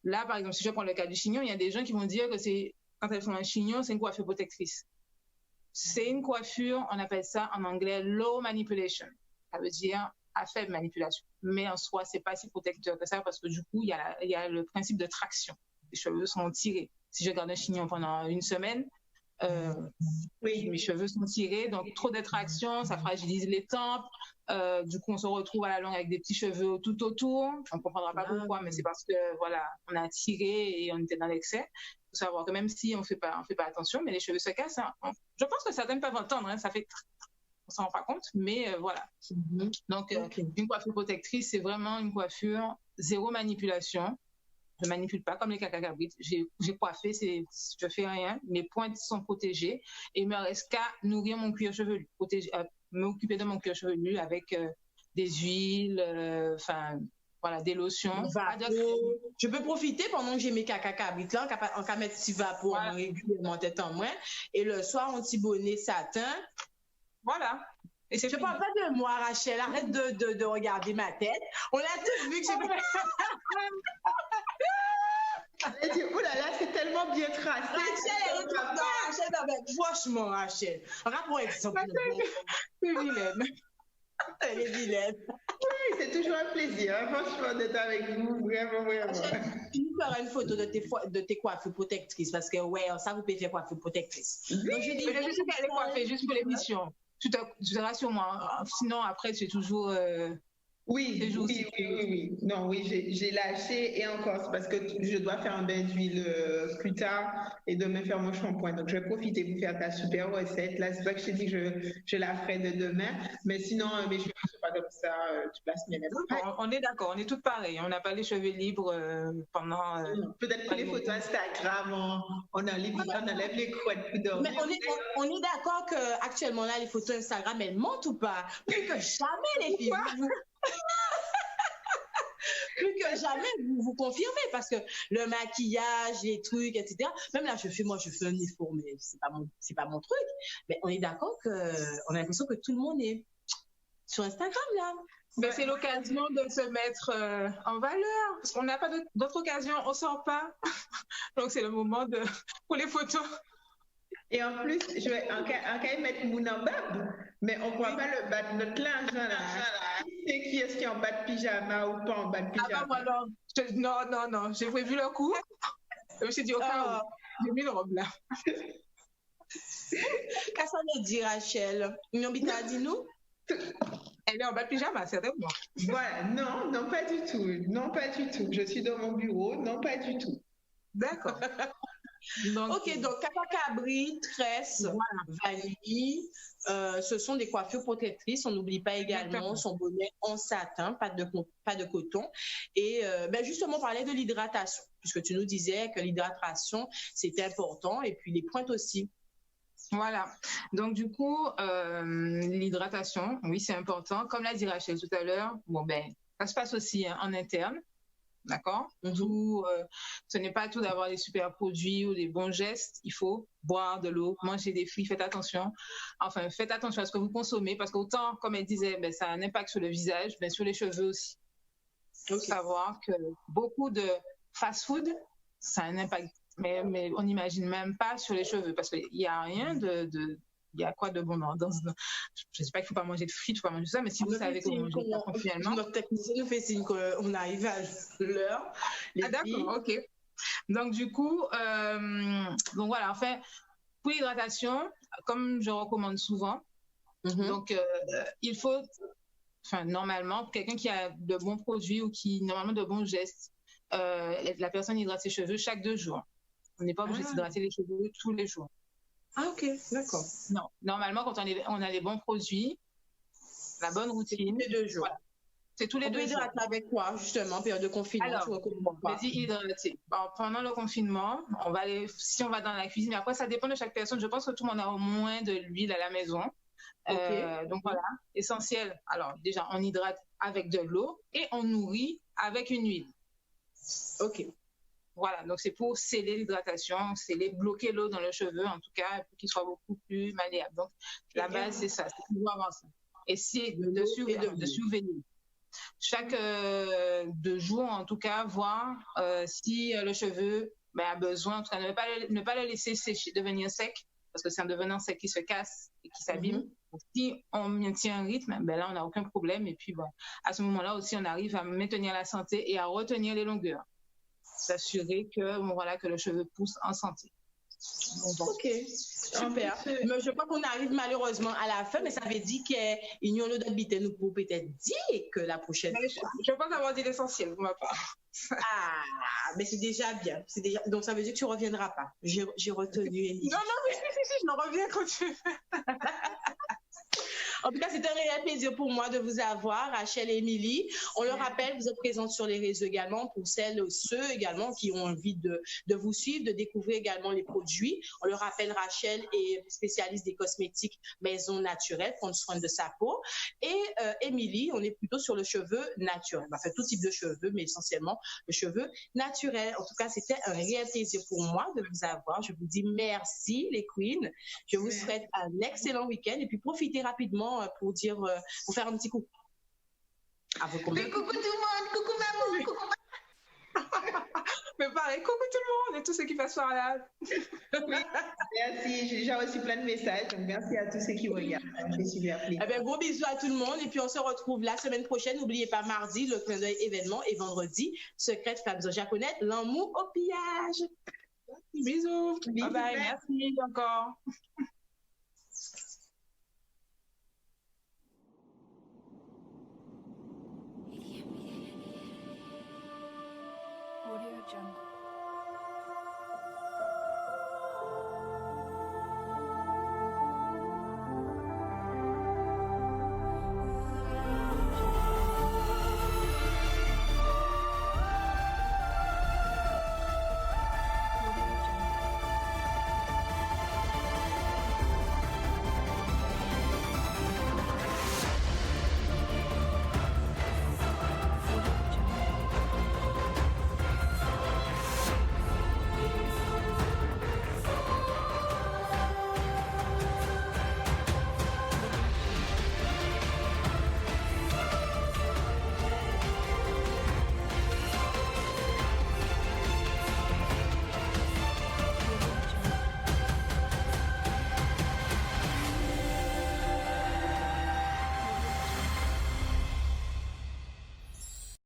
Là, par exemple, si je prends le cas du chignon, il y a des gens qui vont dire que quand elles font un chignon, c'est une coiffure protectrice. C'est une coiffure, on appelle ça en anglais low manipulation. Ça veut dire à faible manipulation. Mais en soi, c'est pas si protecteur que ça parce que du coup, il y a le principe de traction. Les cheveux sont tirés. Si je garde un chignon pendant une semaine, mes cheveux sont tirés, donc trop de traction, ça fragilise les tempes. Du coup, on se retrouve à la longue avec des petits cheveux tout autour. On ne comprendra pas pourquoi, mais c'est parce que voilà, on a tiré et on était dans l'excès. Il faut savoir que même si on fait pas attention, mais les cheveux se cassent. Hein. Je pense que certaines peuvent entendre, hein, ça fait, on s'en rend pas compte, mais voilà. Donc, une coiffure protectrice, c'est vraiment une coiffure zéro manipulation. Je ne manipule pas comme les cacacabrites. J'ai coiffé, je fais rien. Mes pointes sont protégées et il me reste qu'à nourrir mon cuir chevelu, m'occuper de mon cuir chevelu avec des huiles, voilà, des lotions. Je peux profiter pendant que j'ai mes cacacabrites là, en cas mettre petit vapeur régulièrement tête en moins. Et le soir, un petit bonnet satin. Voilà. Et je ne parle pas de moi, Rachel. Arrête de regarder ma tête. On a tous vu que j'ai oh là là, c'est tellement bien tracé. Rachel, franchement, Rachel. Rapport exemple. C'est vilaine. Elle est vilaine. Oui, c'est toujours un plaisir, franchement, d'être avec vous. Vraiment, vraiment. Tu nous feras une photo de tes coiffures protectrices parce que, ça vous peut faire coiffure protectrice. Oui, donc, je dis qu'elle est coiffée juste pour l'émission. Tu te rassures moi. Sinon, après, c'est toujours. Oui. Non, oui, j'ai lâché et encore, c'est parce que je dois faire un bain d'huile plus tard et demain faire mon shampoing. Donc, je vais profiter pour faire ta super recette. Là, c'est pas que je t'ai dit que je la ferai de demain, mais sinon, mes cheveux ne sont pas comme ça toute la semaine. On est d'accord, on est toutes pareilles. On n'a pas les cheveux libres pendant. Peut-être pour les photos Instagram, on enlève les couettes pour dormir. Mais on est d'accord qu'actuellement, là, les photos Instagram, elles mentent ou pas? Plus que jamais, les filles. Plus que jamais, vous confirmez parce que le maquillage, les trucs, etc. Même là, je fais un effort, mais c'est pas mon truc. Mais on est d'accord qu'on a l'impression que tout le monde est sur Instagram là. Mais c'est l'occasion de se mettre en valeur parce qu'on n'a pas d'autre occasion, on sort pas. Donc c'est le moment pour les photos. Et en plus, je vais en cas mettre mon en bas, mais on ne voit pas le bas de notre linge. Qui est-ce qui est en bas de pyjama ou pas en bas de pyjama? Non, j'ai prévu le coup. Je me suis dit, au cas où, j'ai mis le robe là. Qu'est-ce qu'on dit, Rachel? Nyobita, dis-nous. Elle est en bas de pyjama, certainement. Voilà, non, pas du tout. Non, pas du tout. Je suis dans mon bureau, non, pas du tout. D'accord. Donc, cabri, tresse, vanille, ce sont des coiffures protectrices. On n'oublie pas également son bonnet en satin, pas de coton. Et justement, on parlait de l'hydratation, puisque tu nous disais que l'hydratation, c'était important, et puis les pointes aussi. Voilà. Donc, du coup, l'hydratation, oui, c'est important. Comme l'a dit Rachel tout à l'heure, ça se passe aussi en interne. D'accord? D'où ce n'est pas tout d'avoir des super produits ou des bons gestes. Il faut boire de l'eau, manger des fruits, faites attention. Enfin, faites attention à ce que vous consommez parce qu'autant, comme elle disait, ça a un impact sur le visage, mais sur les cheveux aussi. Il faut savoir que beaucoup de fast-food, ça a un impact. Mais on n'imagine même pas sur les cheveux parce qu'il n'y a rien il y a quoi de bon dans je ne sais pas qu'il ne faut pas manger de frites, il faut pas manger ça, mais si vous savez comment manger ça continuellement. Notre technicien nous fait signe qu'on arrive à l'heure. D'accord, ok. Donc, du coup, voilà, enfin, pour l'hydratation, comme je recommande souvent, donc il faut, normalement, quelqu'un qui a de bons produits ou normalement de bons gestes, la personne hydrate ses cheveux chaque 2 jours. On n'est pas obligé de s'hydrater les cheveux tous les jours. Ah, ok, d'accord. Non, normalement, quand on a les bons produits, la bonne routine. Les 2 jours. Voilà. C'est tous les On 2 peut jours. hydrater avec quoi, justement, en période de confinement? Alors, tu recommandes quoi? vas-y, hydrater. Bon, pendant le confinement, si on va dans la cuisine, mais après, ça dépend de chaque personne. Je pense que tout le monde a au moins de l'huile à la maison. Donc voilà, essentiel. Alors, déjà, on hydrate avec de l'eau et on nourrit avec une huile. OK. Voilà, donc c'est pour sceller l'hydratation, bloquer l'eau dans le cheveu, en tout cas, pour qu'il soit beaucoup plus malléable. Donc, la base, c'est ça, c'est toujours avancer. Et c'est de surveiller. Chaque 2 jours, en tout cas, voir si le cheveu a besoin, en tout cas, ne pas le laisser sécher, devenir sec, parce que c'est en devenant sec qu'il se casse et qu'il s'abîme. Donc, si on maintient un rythme, là, on n'a aucun problème. Et puis, à ce moment-là aussi, on arrive à maintenir la santé et à retenir les longueurs. S'assurer que le cheveu pousse en santé. OK, super. Mais je crois qu'on arrive malheureusement à la fin, mais ça veut dire qu'il y a d'autres bêtises nous pour peut-être dire que la prochaine fois. Je pense avoir dit l'essentiel pour ma part. Ah, mais c'est déjà bien. Donc ça veut dire que tu ne reviendras pas. J'ai retenu Émilie. Non, mais si, je me reviens quand tu veux. En tout cas, c'est un réel plaisir pour moi de vous avoir, Rachel et Émilie. On le rappelle, vous êtes présentes sur les réseaux également pour ceux également qui ont envie de vous suivre, de découvrir également les produits. On le rappelle, Rachel est spécialiste des cosmétiques maison naturelle, prendre soin de sa peau. Et Émilie, on est plutôt sur le cheveu naturel. Enfin, tout type de cheveux, mais essentiellement le cheveu naturel. En tout cas, c'était un réel plaisir pour moi de vous avoir. Je vous dis merci, les queens. Je vous souhaite un excellent week-end et puis profitez rapidement pour faire un petit coucou. Mais coucou tout le monde, coucou maman, coucou maman. Mais pareil, coucou tout le monde et tous ceux qui passent par là. Merci, j'ai déjà reçu plein de messages, donc merci à tous ceux qui regardent. Ça me fait super plaisir. Gros bisous à tout le monde et puis on se retrouve la semaine prochaine. N'oubliez pas mardi, le clin d'œil événement et vendredi, Secret Femmes japonaises, l'amour au pillage. Bisous. Bye bye, merci encore. Audio Jungle.